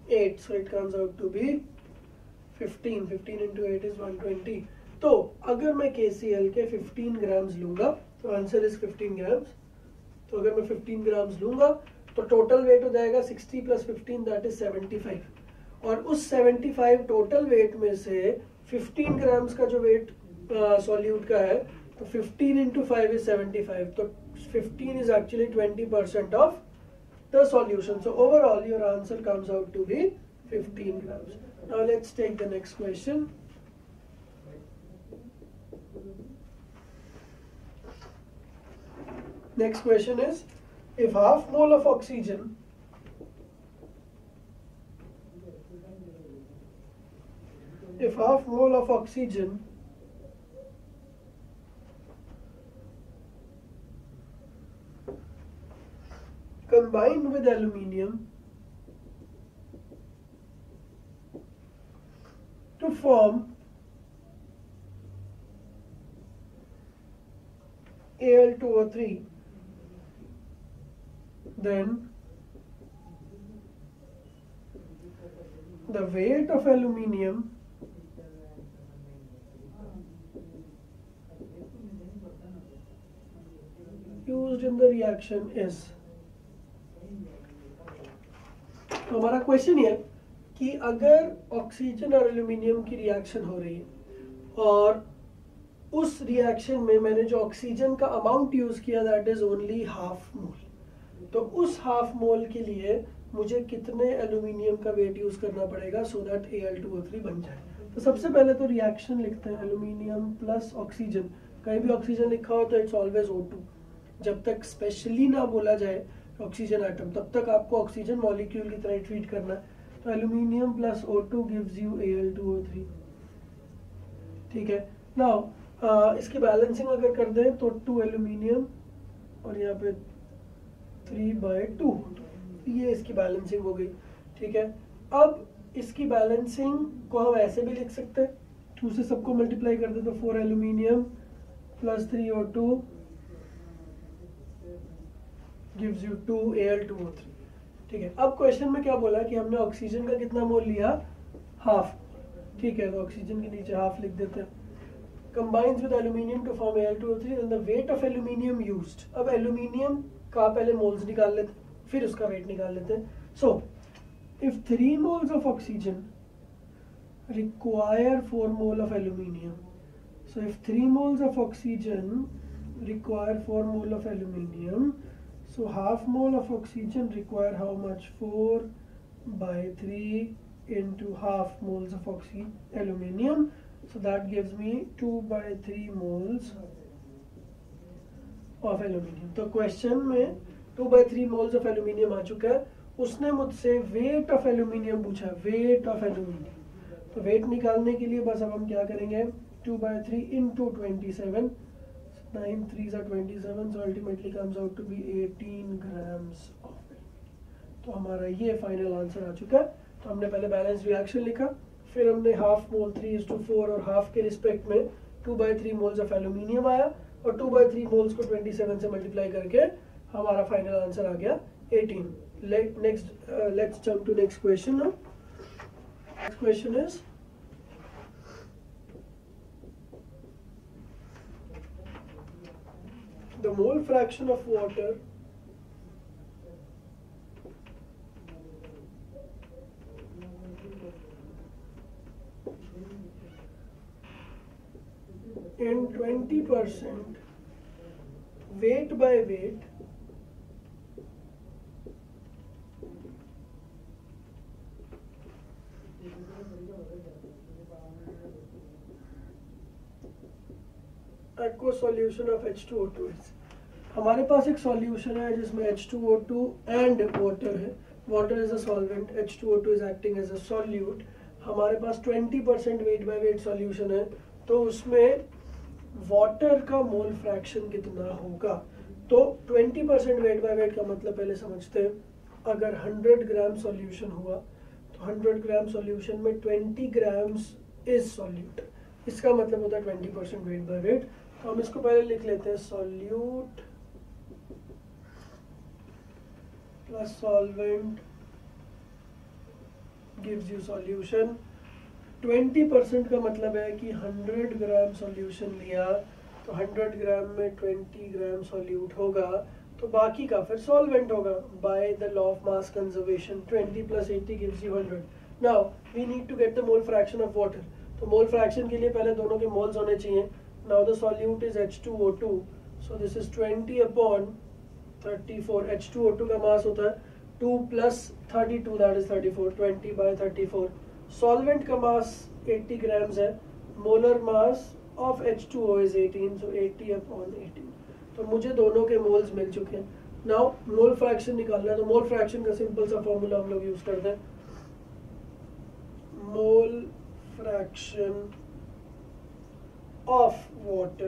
8, so it comes out to be 15 into 8 is 120। तो अगर मैं KCl के 15 ग्राम्स लूंगा तो आंसर इज 15 ग्राम्स। तो अगर मैं 15 ग्राम्स लूंगा तो टोटल वेट हो जाएगा 60 प्लस 15 दैट इज 75, और उस 75 टोटल वेट में से 15 ग्राम्स का जो वेट सॉल्यूट का है तो 15 into 5 is 75, तो 15 is actually 20% of the solution. So overall your answer comes out to be 15 grams. Now let's take the next question. Next question is, if half mole of oxygen combined with aluminium to form Al2O3, then the weight of aluminium used in the reaction is। तो हमारा question ये कि अगर oxygen और aluminium की reaction हो रही है और उस रिएक्शन में मैंने जो ऑक्सीजन का अमाउंट यूज किया that is only half mole, तो उस हाफ मोल के लिए मुझे कितने एल्यूमिनियम का वेट यूज करना पड़ेगा सो दैट Al2O3 बन जाए। तो सबसे पहले तो रिएक्शन लिखते हैं एल्यूमिनियम प्लस ऑक्सीजन। कहीं भी ऑक्सीजन लिखा हो तो इट्स ऑलवेज O2, जब तक स्पेशली ना बोला जाए ऑक्सीजन एटम तब तक आपको ऑक्सीजन मॉलिक्यूल की तरह ट्रीट करना है। तो aluminium plus O2 gives you Al2O3, ठीक है। नाउ इसकी बैलेंसिंग अगर कर दें तो 2 एल्यूमिनियम और यहाँ पे 3/2, ये इसकी बैलेंसिंग हो गई, ठीक है। अब इसकी बैलेंसिंग को हम ऐसे भी लिख सकते हैं, 2 से सबको मल्टीप्लाई कर दे तो 4 aluminium plus 3 O2 gives you 2 Al2O3, ठीक है। अब क्वेश्चन में क्या बोला कि हमने ऑक्सीजन का कितना मोल लिया, हाफ, ठीक है। तो ऑक्सीजन के नीचे हाफ लिख देते हैं। combines with aluminium to form Al2O3 and the weight of aluminium used। अब एल्यूमिनियम का पहले मोल्स निकाल लेते हैं फिर उसका वेट निकाल लेते हैं। So if 3 moles of oxygen require 4 mole of aluminium, So if 3 moles of oxygen require 4 mole of aluminium, so half mole of oxygen require how much? 4 by 3 into half moles of aluminium. So that gives me 2 by 3 moles of aluminium. तो question में 2 by 3 moles of aluminium आ चुका है. उसने मुझसे weight of aluminium पूछा, weight of aluminium. तो weight निकालने के लिए बस अब हम क्या करेंगे? 2 by 3 into 27. 9 3s are 27, so ultimately comes out to be 18 grams of aluminium. तो हमारा ये फाइनल आंसर आ चुका है. तो हमने पहले बैलेंस रिएक्शन लिखा, फिर हमने हाफ मोल 3:4 और हाफ के रिस्पेक्ट में 2 by 3 मोल्स ऑफ एल्यूमिनियम आया, और 2 by 3 मोल्स को 27 से मल्टीप्लाई करके हमारा फाइनल आंसर आ गया 18. Next let's jump to next question. Next question is the mole fraction of water in 20% weight by weight aqueous solution of H2O2 is. हमारे पास एक सॉल्यूशन है जिसमें H2O2 एंड वाटर है. Water is a solvent, H2O2 is acting as a solute. हमारे पास 20% weight by weight solution है, तो उसमें वाटर का मोल फ्रैक्शन कितना होगा? तो 20% वेट बाय वेट का मतलब पहले समझते हैं. अगर 100 ग्राम सॉल्यूशन हुआ तो 100 ग्राम सॉल्यूशन में 20 ग्राम्स इज सॉल्यूट. इसका मतलब होता है 20% वेट बाय वेट. तो हम इसको पहले लिख लेते हैं, solute plus solvent gives you solution. 20% का मतलब है कि 100 ग्राम सॉल्यूशन लिया तो 100 ग्राम में 20 ग्राम सॉल्यूट होगा, तो बाकी का फिर सॉल्वेंट होगा. By the law of mass conservation 20 plus 80 gives you 100. Now we need to get the mole fraction of water. तो मोल फ्रैक्शन के लिए पहले दोनों के मोल्स होने चाहिए. Now the solute is H2O2, so this is 20 upon 34. H2O2 का मास होता है 2 plus 32, that is 34. 20 by 34. Solvent का मास 80 grams है. Molar mass of H2O is 18, so 80 upon 18. तो मुझे दोनों के मोल्स मिल चुके हैं. Now मोल फ्रैक्शन निकालना है, तो मोल फ्रैक्शन का सिंपल सा फॉर्मूला हम लोग यूज करते हैं. Mole fraction of water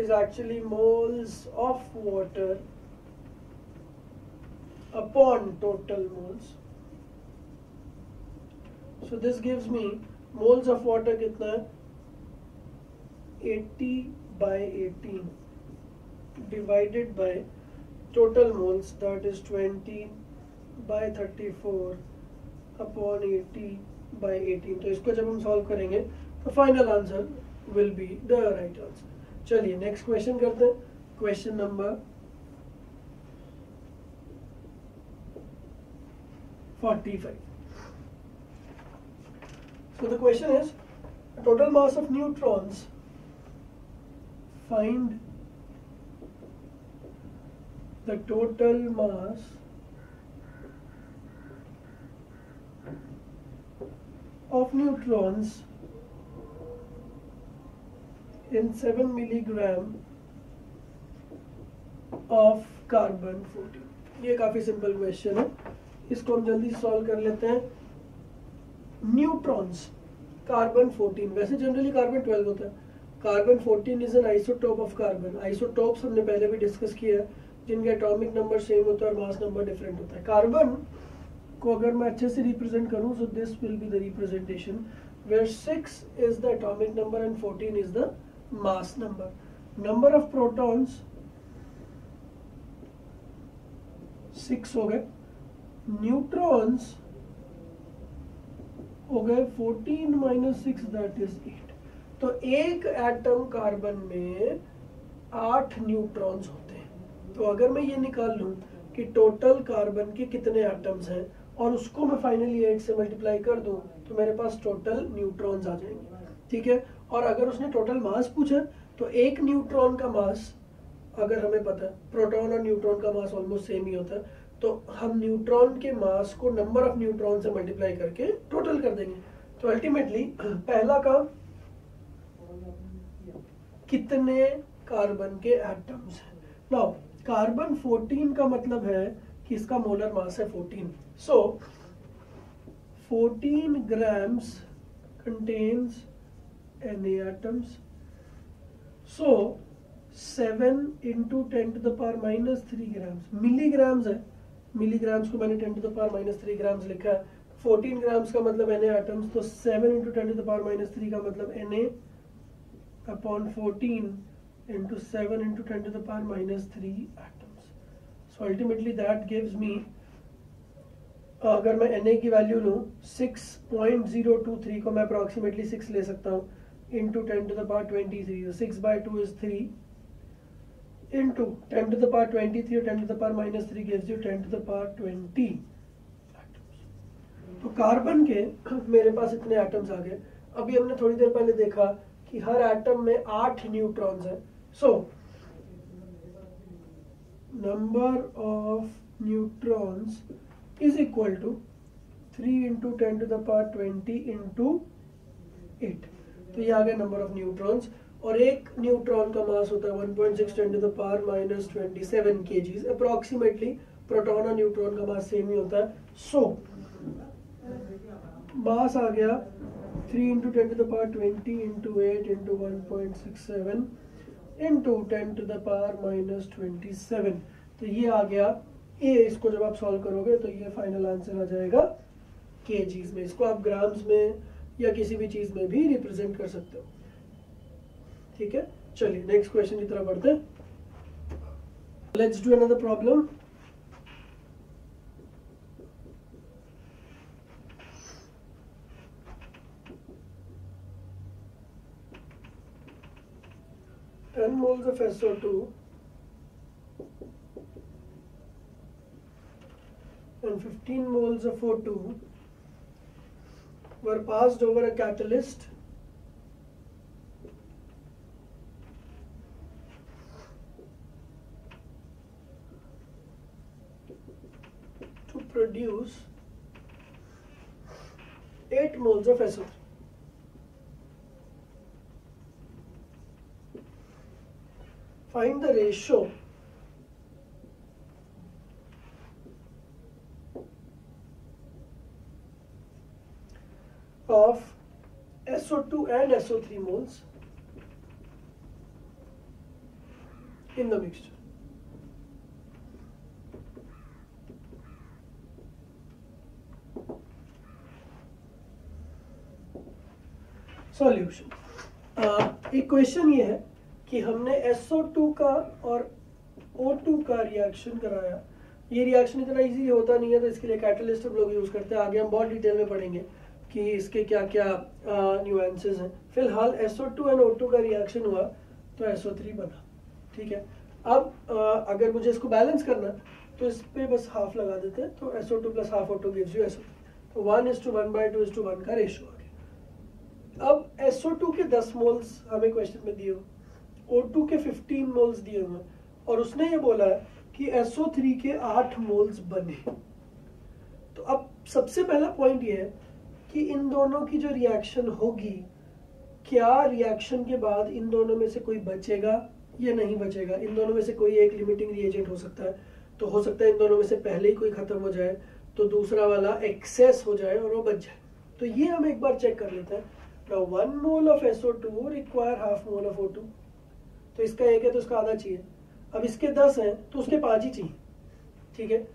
is actually moles of water upon total moles. So this gives me moles of water कितना है? 80 by 18 divided by total moles, that is 20 by 34 upon 80 by 18. तो इसको जब हम सॉल्व करेंगे तो final answer will be the right answer. चलिए next question करते हैं. Question number 45. So the question is, total mass of neutrons. Find the total mass of neutrons in 7 milligram of carbon 14. ये काफी सिंपल क्वेश्चन है, इसको हम जल्दी solve कर लेते हैं. न्यूट्रॉन्स कार्बन 14, वैसे जनरली कार्बन 12 होता है. Carbon 14 is an isotope of carbon. Isotopes हमने पहले भी डिस्कस किया है, जिनके एटॉमिक नंबर सेम होता है और मास नंबर डिफरेंट होता है. कार्बन को अगर मैं अच्छे से रिप्रेजेंट करूं, so this will be the representation where 6 is the atomic number and 14 is the mass number. Number of protons 6 हो गए. न्यूट्रॉन्स हो गए 14 माइनस 6, दैट इज 8. तो एक एटम कार्बन में 8 न्यूट्रॉन्स होते हैं. तो अगर मैं ये निकाल लूं कि टोटल कार्बन के कितने एटम्स हैं और उसको मैं फाइनली 8 से मल्टीप्लाई कर दूं, तो मेरे पास टोटल न्यूट्रॉन्स आ जाएंगे. ठीक है. और अगर उसने टोटल मास पूछा तो एक न्यूट्रॉन का मास, अगर हमें पता है प्रोटॉन और न्यूट्रॉन का मास ऑलमोस्ट सेम ही होता है, तो हम न्यूट्रॉन के मास को नंबर ऑफ न्यूट्रॉन से मल्टीप्लाई करके टोटल कर देंगे। तो अल्टीमेटली पहला काम, कितने कार्बन के एटम्स हैं। नाउ कार्बन 14 का मतलब है कि इसका मोलर मास है 14, सो 14 grams contains Na atoms, so 7 into 10 to the power minus 3 grams, milligrams है, मिलीग्राम्स को मैंने 10 to the power minus 3 grams लिखा है। 14 ग्राम्स का मतलब Na एटम्स, तो 7 into 10 to the power minus 3 का मतलब Na upon 14 into 7 into 10 to the power minus 3 atoms. So ultimately that gives me, अगर मैं Na की वैल्यू लूँ 6.023 को मैं अप्रॉक्सीमेटली 6 ले सकता हूँ into 10 to the power 23, so 6 by 2 is 3 into 10 to the power 23 or 10 to the power minus 3 gives you 10 to the power 20 atoms. तो कार्बन के मेरे पास इतने एटम्स आ गए। अभी हमने थोड़ी देर पहले देखा कि हर एटम में 8 न्यूट्रॉन्स हैं, so number of neutrons is equal to 3 into 10 to the power 20 into 8। तो ये आ गया नंबर ऑफ न्यूट्रॉन्स, और एक न्यूट्रॉन का मास होता है 1.6 10 to the power minus 27 kgs approximately. Proton और न्यूट्रॉन का मास सेम ही होता है, सो मास आ गया 3 into 10 to the power 20 into 8 into 1.67 into 10 to the power minus 27। तो ये आ गया ए। इसको जब आप सॉल्व करोगे तो ये फाइनल आंसर आ जाएगा केजीज में। इसको आप ग्राम्स में या किसी भी चीज में भी रिप्रेजेंट कर सकते हो, ठीक है। चलिए नेक्स्ट क्वेश्चन की तरफ बढ़ते हैं। Let's do another problem. Ten moles of SO2 and 15 moles of O2 were passed over a catalyst to produce 8 moles of SO3. Find the ratio of SO2 and SO3 moles in the mixture. Solution. एक question ये है कि हमने SO2 का और O2 का reaction कराया। ये रिएक्शन इतना इजी होता नहीं है, तो इसके लिए कैटलिस्ट हम लोग यूज करते हैं। आगे हम बहुत डिटेल में पढ़ेंगे कि इसके क्या क्या न्यूएंसेस हैं। फिलहाल SO2 एंड O2 का रिएक्शन हुआ तो SO3 बना, ठीक है। अब अगर मुझे इसको बैलेंस करना तो इस पे बस हाफ लगा देते हैं, तो SO2 plus half O2 gives you SO3। तो 1:1/2:1 का रेशियो आ गया। अब SO2 के 10 मोल्स हमें क्वेश्चन में दिए हुए, O2 के 15 मोल्स दिए हुए, और उसने ये बोला है कि SO3 के 8 मोल्स बने। तो अब सबसे पहला पॉइंट ये है कि इन दोनों की जो रिएक्शन होगी, क्या रिएक्शन के बाद इन दोनों में से कोई बचेगा या नहीं बचेगा। इन दोनों में से कोई एक लिमिटिंग रिएजेंट हो सकता है, तो हो सकता है इन दोनों में से पहले ही कोई खत्म हो जाए तो दूसरा वाला एक्सेस हो जाए और वो बच जाए। तो ये हम एक बार चेक कर लेते हैं। Now 1 mole of SO2 require half mole of O2। तो इसका 1 है तो इसका आधा चाहिए। अब इसके 10 हैं तो उसके 5 ही चाहिए, ठीक है।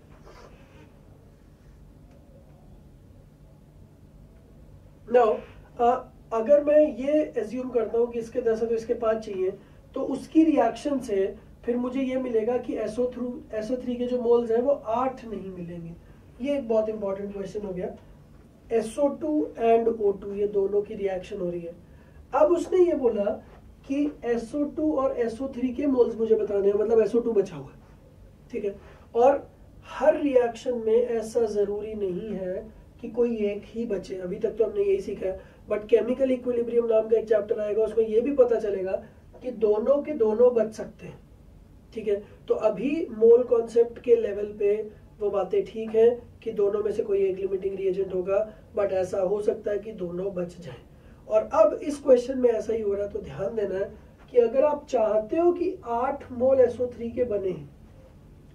Now अगर मैं ये एज्यूम करता हूँ कि इसके 10 है तो इसके 5 चाहिए, तो उसकी रिएक्शन से फिर मुझे ये मिलेगा कि SO3 के जो मोल्स हैं वो 8 नहीं मिलेंगे। ये एक बहुत इंपॉर्टेंट क्वेश्चन हो गया। SO2 एंड O2 ये दोनों की रिएक्शन हो रही है। अब उसने ये बोला कि SO2 और SO3 के मोल्स मुझे बताने हैं, मतलब SO2 बचा हुआ है, ठीक है। और हर रिएक्शन में ऐसा जरूरी नहीं है कि कोई एक ही बचे। अभी तक तो हमने यही सीखा है बट केमिकल इक्विलिब्रियम नाम का एक चैप्टर आएगा, उसमें ये भी पता चलेगा कि दोनों के दोनों बच सकते हैं। ठीक है, तो अभी मोल कॉन्सेप्ट के लेवल पे वो बातें ठीक है कि दोनों में से कोई एक लिमिटिंग रिएजेंट होगा, बट ऐसा हो सकता है कि दोनों बच जाएं। और अब इस क्वेश्चन में ऐसा ही हो रहा है, तो ध्यान देना है कि अगर आप चाहते हो कि 8 मोल SO3 के बने हैं,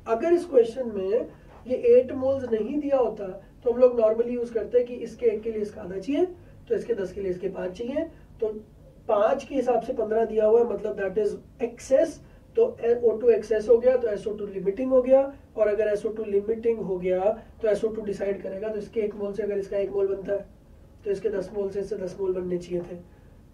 अगर इस क्वेश्चन में ये 8 मोल्स नहीं दिया होता तो हम लोग नॉर्मली यूज करते हैं कि इसके 1 के लिए इसका आधा चाहिए, तो इसके 10 के लिए इसके 5 चाहिए, तो 5 के हिसाब से 15 दिया हुआ है, मतलब दैट इज एक्सेस, तो O2 एक्सेस हो गया तो SO2 लिमिटिंग हो गया, और अगर SO2 लिमिटिंग हो गया तो SO2 डिसाइड करेगा, तो इसके 1 मोल से अगर इसका 1 मोल बनता है तो इसके 10 मोल से इससे 10 मोल बनने चाहिए थे।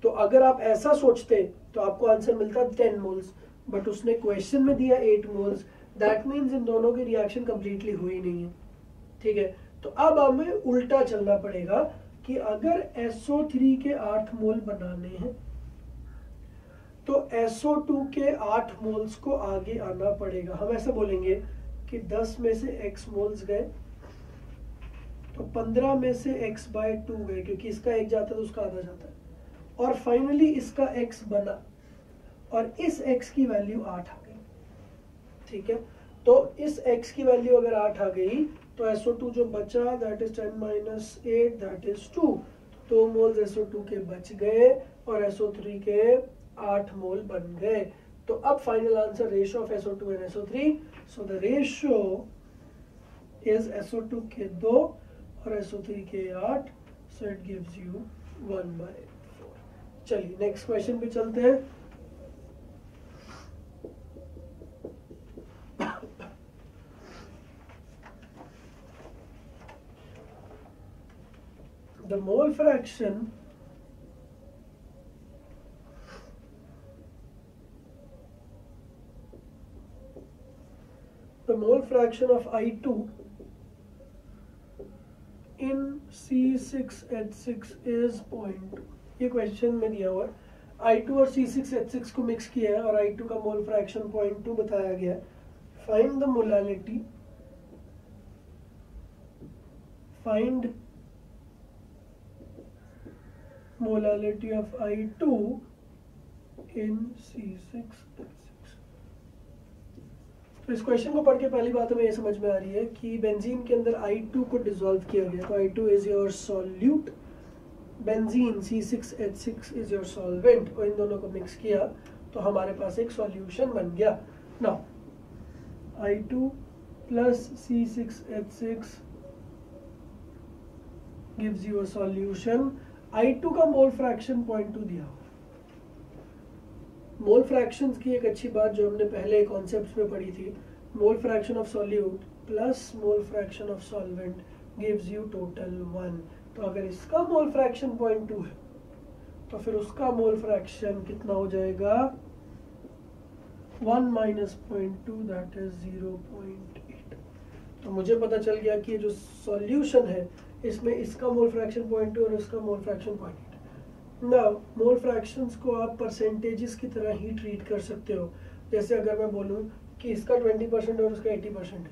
तो अगर आप ऐसा सोचते तो आपको आंसर मिलता 10 मोल्स, बट उसने क्वेश्चन में दिया 8 मोल्स, दैट मीन्स इन दोनों की रिएक्शन कंप्लीटली हुई नहीं है। ठीक है, तो अब हमें उल्टा चलना पड़ेगा कि अगर SO3 के 8 मोल बनाने हैं तो SO2 के 8 मोल्स को आगे आना पड़ेगा। हम ऐसा बोलेंगे कि 10 में से x मोल्स गए तो 15 में से x/2 गए, क्योंकि इसका 1 जाता है तो उसका आधा जाता है, और फाइनली इसका x बना और इस x की वैल्यू 8 आ गई। ठीक है, तो इस x की वैल्यू अगर 8 आ गई तो SO2 जो बचा that is 10 - 8 that is 2, 2 moles SO2 के बच गए और SO3 के 8 मोल बन गए। तो अब final answer ratio of SO2 and SO3, so the ratio is SO2 के 2 और SO3 के 8, सो इट गिव्स यू 1/4। चलिए नेक्स्ट क्वेश्चन पे चलते हैं। The mole fraction of I2 in C6H6 is 0.2। ये क्वेश्चन में दिया हुआ है, I2 और C6H6 को मिक्स किया है और I2 का मोल फ्रैक्शन 0.2 बताया गया है। Find the molality, find molality of I2 in C6H6। तो इस क्वेश्चन को पढ़ के पहली बात हमें ये समझ में आ रही है कि बेंजीन के अंदर I2 को डिसॉल्व किया गया, तो I2 is your solute, benzene C6H6 is your solvent, और इन दोनों को मिक्स किया तो हमारे पास एक सॉल्यूशन बन गया। Now I2 plus C6H6 gives you a solution. I2 का मोल फ्रैक्शन 0.2 दिया हुआ। मोल फ्रैक्शंस की एक अच्छी बात जो हमने पहले कॉन्सेप्ट्स में पढ़ी थी, मोल fraction of solute plus mole fraction of solvent gives you total 1। तो अगर इसका मोल फ्रैक्शन 0.2 है तो फिर उसका मोल फ्रैक्शन कितना हो जाएगा, 1 - 0.2 दैट इज 0.8। तो मुझे पता चल गया कि ये जो सॉल्यूशन है इसमें इसका मोल फ्रैक्शन 0.2 और इसका मोल फ्रैक्शन 0.8। नाउ मोल फ्रैक्शंस को आप परसेंटेजेस की तरह ही ट्रीट कर सकते हो। जैसे अगर मैं बोलूं कि इसका 20% और उसका 80% है,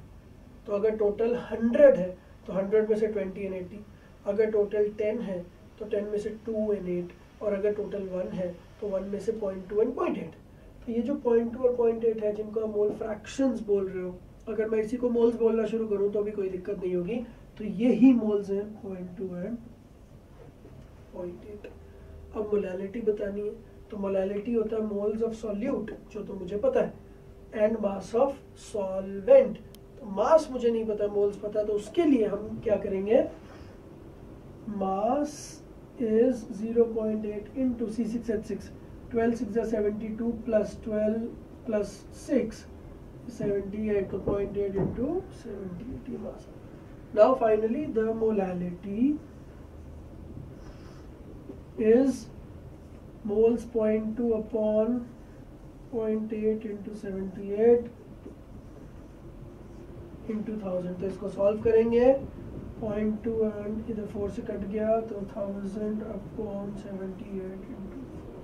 तो अगर टोटल 100 है तो 100 में से 20 और 80, अगर टोटल 10 है तो 10 में से 2 और 8, और अगर टोटल 1 है तो 1 में से 0.2 और 0.8। तो ये जो 0.2 और 0.8 है जिनको आप मोल फ्रैक्शंस बोल रहे हो, अगर मैं इसी को मोल्स बोलना शुरू करूं तो भी कोई दिक्कत नहीं होगी। तो ये ही मोल्स हैं 0.2 एंड 0.8। अब मोलालिटी बतानी है, तो मोलालिटी होता है मोल्स ऑफ सॉल्यूट, जो तो मुझे पता है, एंड मास ऑफ सॉल्वेंट। तो मास मुझे नहीं पता, मोल्स पता, तो उसके लिए हम क्या करेंगे, mass is 0.8 into C6H6, 12 6 are 72 plus 12 plus 6 78, तो 0.8 into 78 ये मास। Now finally the molality is moles 0.2 upon 0.8 into 78 into 1000। तो इसको सॉल्व करेंगे, 0.2 एंड इधर 4 से कट गया तो 1000 upon 78 into 4।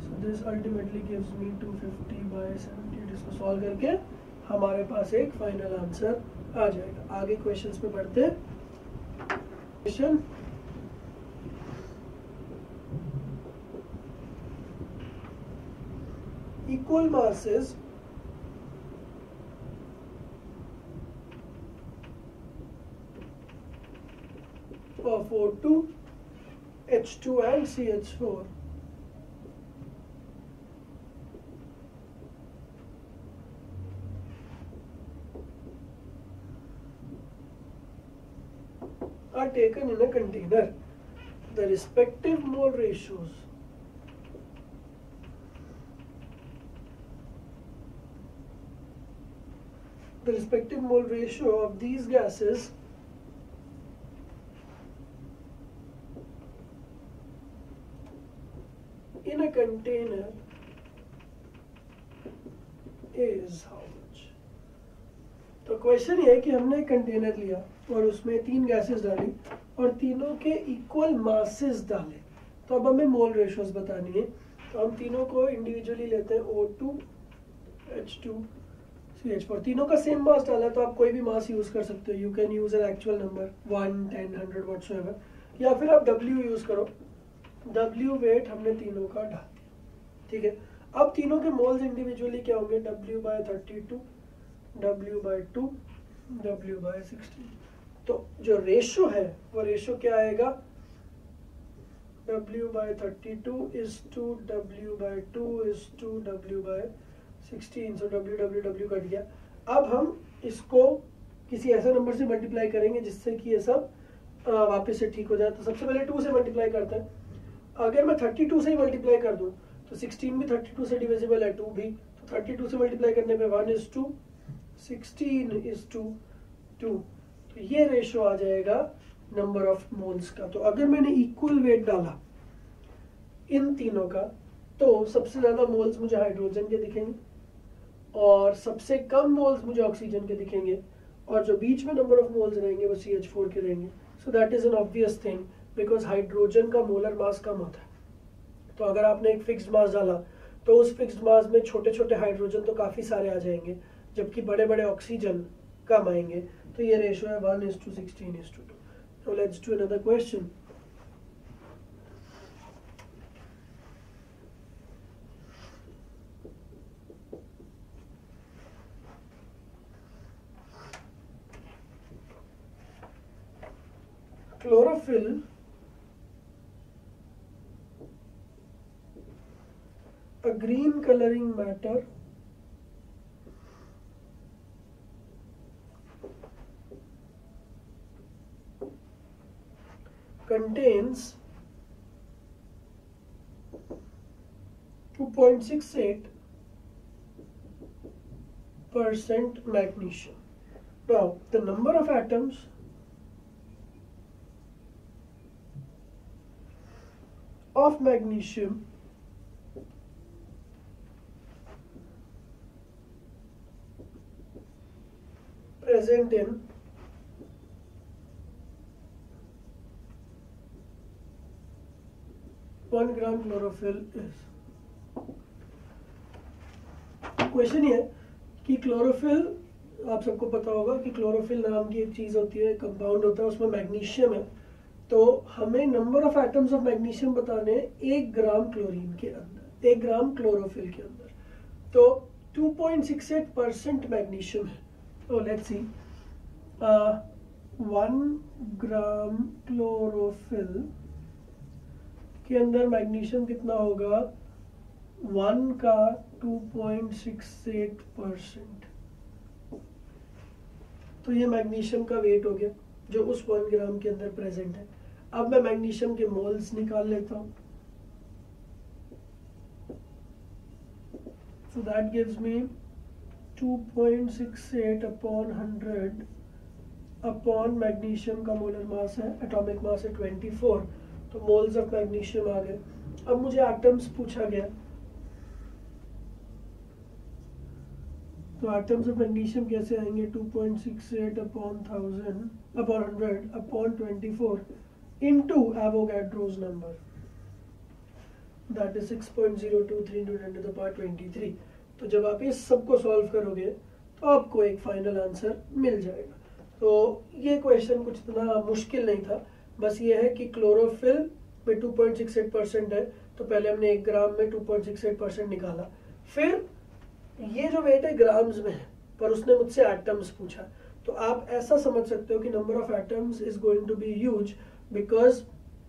So this ultimately gives me 250/78। इसको सॉल्व करके हमारे पास एक फाइनल आंसर आ जाएगा। आगे क्वेश्चंस पे बढ़ते हैं। Question equal masses of O2, H2 and CH4. Are taken in a container. The respective mole ratios of these gases in a container is how much? तो क्वेश्चन ये है कि हमने एक कंटेनर लिया और उसमें 3 गैसेस डाली और तीनों के इक्वल मासेस डाले, तो अब हमें मोल रेशियोज बतानी है। तो हम तीनों को इंडिविजुअली लेते हैं, O2, H2, CH4, तीनों का सेम मास डाला है, तो आप कोई भी मास यूज कर सकते हो। You can use an actual number 1, 10, 100 whatsoever, या फिर आप W यूज करो। W वेट हमने तीनों का डाल दिया, ठीक है। अब तीनों के मोल्स इंडिविजुअली क्या होंगे, W/32, W/2, W/16। तो जो रेशो है वो रेशो क्या आएगा, W/32 is to W/2 is to W/16। So W cut गया। अब हम इसको किसी ऐसे नंबर से मल्टीप्लाई करेंगे जिससे कि ये सब वापस से ठीक हो जाए। तो सबसे पहले 2 से मल्टीप्लाई करते हैं। अगर मैं 32 से ही मल्टीप्लाई कर दूं तो 16 भी 32 से डिविजिबल है, 2 भी। तो 32 से मल्टीप्लाई करने पे 1:2, 16:2। तो ये रेशो आ जाएगा नंबर ऑफ मोल्स का। तो अगर मैंने इक्वल वेट डाला इन तीनों का, तो सबसे ज्यादा मोल्स मुझे हाइड्रोजन के दिखेंगे और सबसे कम मोल्स मुझे ऑक्सीजन के दिखेंगे, और जो बीच में नंबर ऑफ मोल्स रहेंगे वो CH4 के रहेंगे। सो that is an obvious thing, because hydrogen का मोलर मास कम होता है। तो अगर आपने एक फिक्स्ड मास डाला तो उस फिक्स्ड मास में छोटे छोटे हाइड्रोजन तो काफी सारे आ जाएंगे, जबकि बड़े बड़े ऑक्सीजन कम आएंगे। तो ये रेशो है 1:16:2। Now let's do another question. Chlorophyll a green coloring matter contains 2.68% magnesium. Now the number of atoms of magnesium present in 1 gram chlorophyll is। Question ये है कि क्लोरोफिल, आप सबको पता होगा कि क्लोरोफिल नाम की एक चीज होती है, कंपाउंड होता है, उसमें मैग्नीशियम है। तो हमें number of atoms of magnesium बताने हैं 1 ग्राम क्लोरीन के अंदर, 1 ग्राम क्लोरोफिल के अंदर। तो 2.68% मैग्नीशियम है। तो लेट्स सी, 1 ग्राम क्लोरोफिल के अंदर मैग्नीशियम कितना होगा, 1 का 2.68%। तो ये मैग्नीशियम का वेट हो गया जो उस 1 ग्राम के अंदर प्रेजेंट है। अब मैं मैग्नीशियम के मोल्स निकाल लेता हूं। So that gives me 2.68 upon 100 upon magnesium का मोलर मास है, एटॉमिक मास है 24। तो मोल्स ऑफ मैग्नीशियम आ गए। अब मुझे एटम्स पूछा गया, तो एटम्स ऑफ मैग्नीशियम कैसे आएंगे, 2.68 upon 1000 upon 100 upon 24 into Avogadro's number, that is 6.023 × 10⁻23। तो जब आप इस सब को सॉल्व करोगे तो आपको एक फाइनल आंसर मिल जाएगा। तो ये क्वेश्चन कुछ इतना मुश्किल नहीं था, बस ये है कि क्लोरोफिल में 2.68% है, तो पहले हमने 1 ग्राम में 2.68% निकाला, फिर ये जो वेट है ग्राम्स में है, पर उसने मुझसे एटम्स पूछा। तो आप ऐसा समझ सकते हो कि number of atoms is going to be huge, because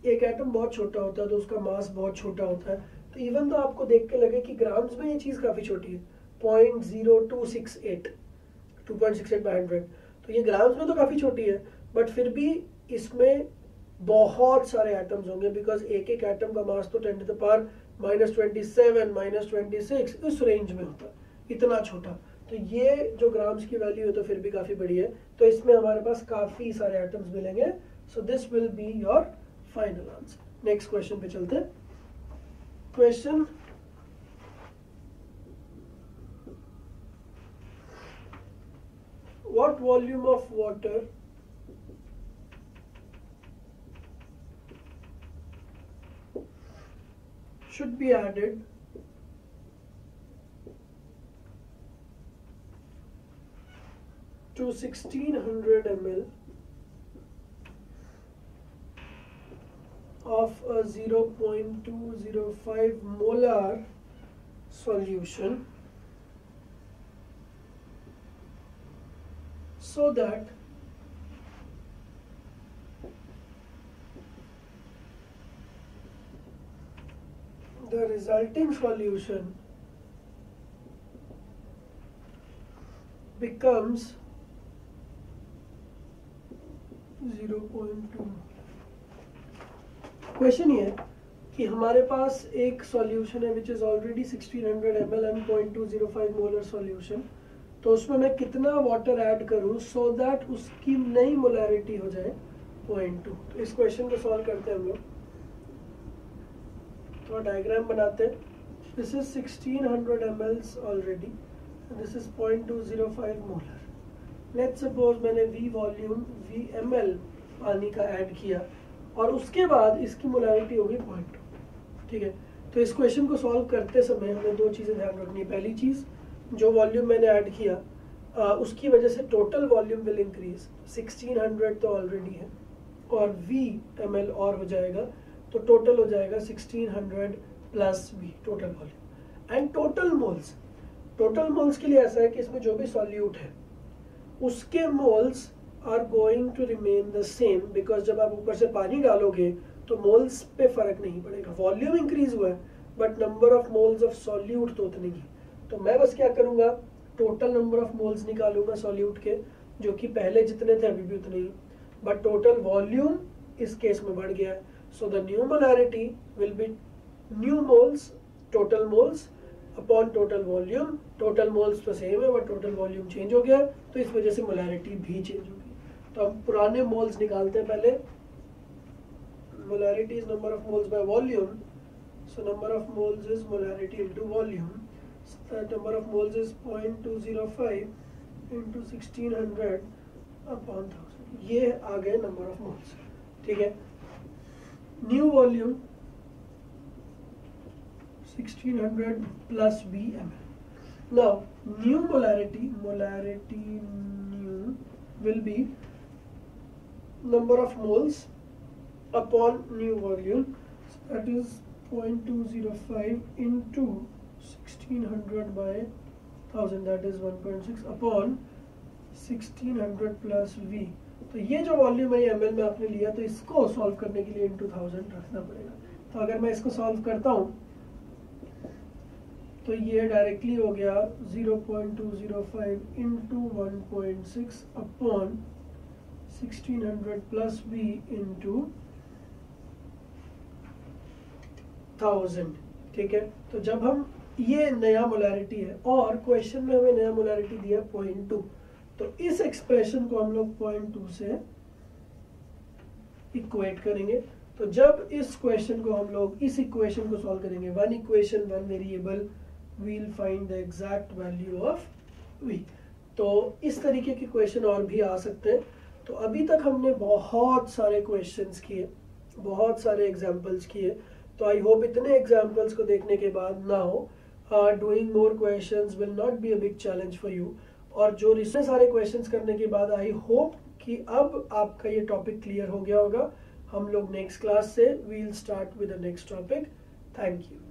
एक एटम बहुत छोटा होता है तो उसका मास बहुत छोटा होता है। तो इवन तो आपको देख के लगे कि ग्राम्स में ये चीज काफी छोटी है, 0.0268, 2.68/100, तो ये ग्राम्स में तो काफी छोटी है, बट फिर भी इसमें बहुत सारे एटम्स होंगे, बिकॉज एक एक एटम का मास तो 10⁻⁻27 -26 इस रेंज में होता है, इतना छोटा। तो ये जो ग्राम्स की वैल्यू है तो फिर भी काफी बड़ी है, तो इसमें हमारे पास काफी सारे एटम्स मिलेंगे। सो this will be your final answer. Next question पे चलते हैं। Question what volume of water should be added to 1600 ml of a 0.205 molar solution so that the resulting solution becomes 0.2। Question ये है कि हमारे पास एक सॉल्यूशन है which is already 1600 ml and 0.205 molar solution, तो उसमें मैं कितना वाटर ऐड करूं सो दैट उसकी नई मोलैरिटी हो जाए 0.2। तो इस क्वेश्चन को सॉल्व करते हैं हम लोग। तो डायग्राम बनाते हैं। This is 1600 ml already, this is 0.205 molar. Let's suppose मैंने V वॉल्यूम V ml पानी का ऐड किया और उसके बाद इसकी मोलैरिटी होगी 0.2। ठीक है, तो इस क्वेश्चन को सॉल्व करते समय हमें दो चीज़ें ध्यान रखनी है। पहली चीज़, जो वॉल्यूम मैंने ऐड किया उसकी वजह से टोटल वॉल्यूम विल इंक्रीज। 1600 तो ऑलरेडी है और V ml और हो जाएगा, तो टोटल हो जाएगा 1600 plus V total volume. And total moles, total moles के लिए ऐसा है कि इसमें जो भी सॉल्यूट है उसके moles are going to remain the same, because जब आप ऊपर से पानी डालोगे तो मोल्स पे फर्क नहीं पड़ेगा। वॉल्यूम इंक्रीज हुआ है but number of moles of solute तो उतने ही। तो मैं बस क्या करूंगा, टोटल नंबर ऑफ मोल्स निकालूंगा सॉल्यूट के, जो कि पहले जितने थे अभी भी उतने ही, बट टोटल वॉल्यूम इस केस में बढ़ गया है। So the new molarity will be new moles, total moles upon total volume. Total moles तो सेम है बट टोटल वॉल्यूम चेंज हो गया, तो इस वजह से मोलैरिटी भी चेंज होगी। तो हम पुराने मोल्स निकालते हैं पहले। Molarity is number of moles by volume, so number of moles is molarity into volume. Number of moles is 0.205 into 1600 upon 1000। ये आ गए नंबर ऑफ मोल्स। ठीक है, new volume 1600 plus V ml. Now new molarity new will be number of moles upon new volume, so that is 0.205 into 1600 by 1000, that is 1.6 upon 1600 plus V। तो ये जो volume है ml में आपने लिया, तो इसको सॉल्व करने के लिए इंटू 1000 रखना पड़ेगा। तो अगर मैं इसको सॉल्व करता हूँ तो ये डायरेक्टली हो गया 0.205 into 1.6 upon 1600 plus V into 1000। ठीक है, तो जब हम, ये नया मोलैरिटी है और क्वेश्चन में हमें नया मोलैरिटी दिया 0.2, तो इस एक्सप्रेशन को हम लोग 0.2 से इक्वेट करेंगे। तो जब इस क्वेश्चन को हम लोग इस इक्वेशन को सॉल्व करेंगे, one equation one variable, we'll find the exact value of V। तो इस तरीके के क्वेश्चन और भी आ सकते हैं। तो अभी तक हमने बहुत सारे क्वेश्चंस किए, बहुत सारे एग्जांपल्स किए। तो आई होप इतने एग्जांपल्स को देखने के बाद now doing more questions will not be a big challenge for you. और जो इतने सारे क्वेश्चंस करने के बाद आई होप कि अब आपका ये टॉपिक क्लियर हो गया होगा। हम लोग नेक्स्ट क्लास से will start with the next topic. Thank you.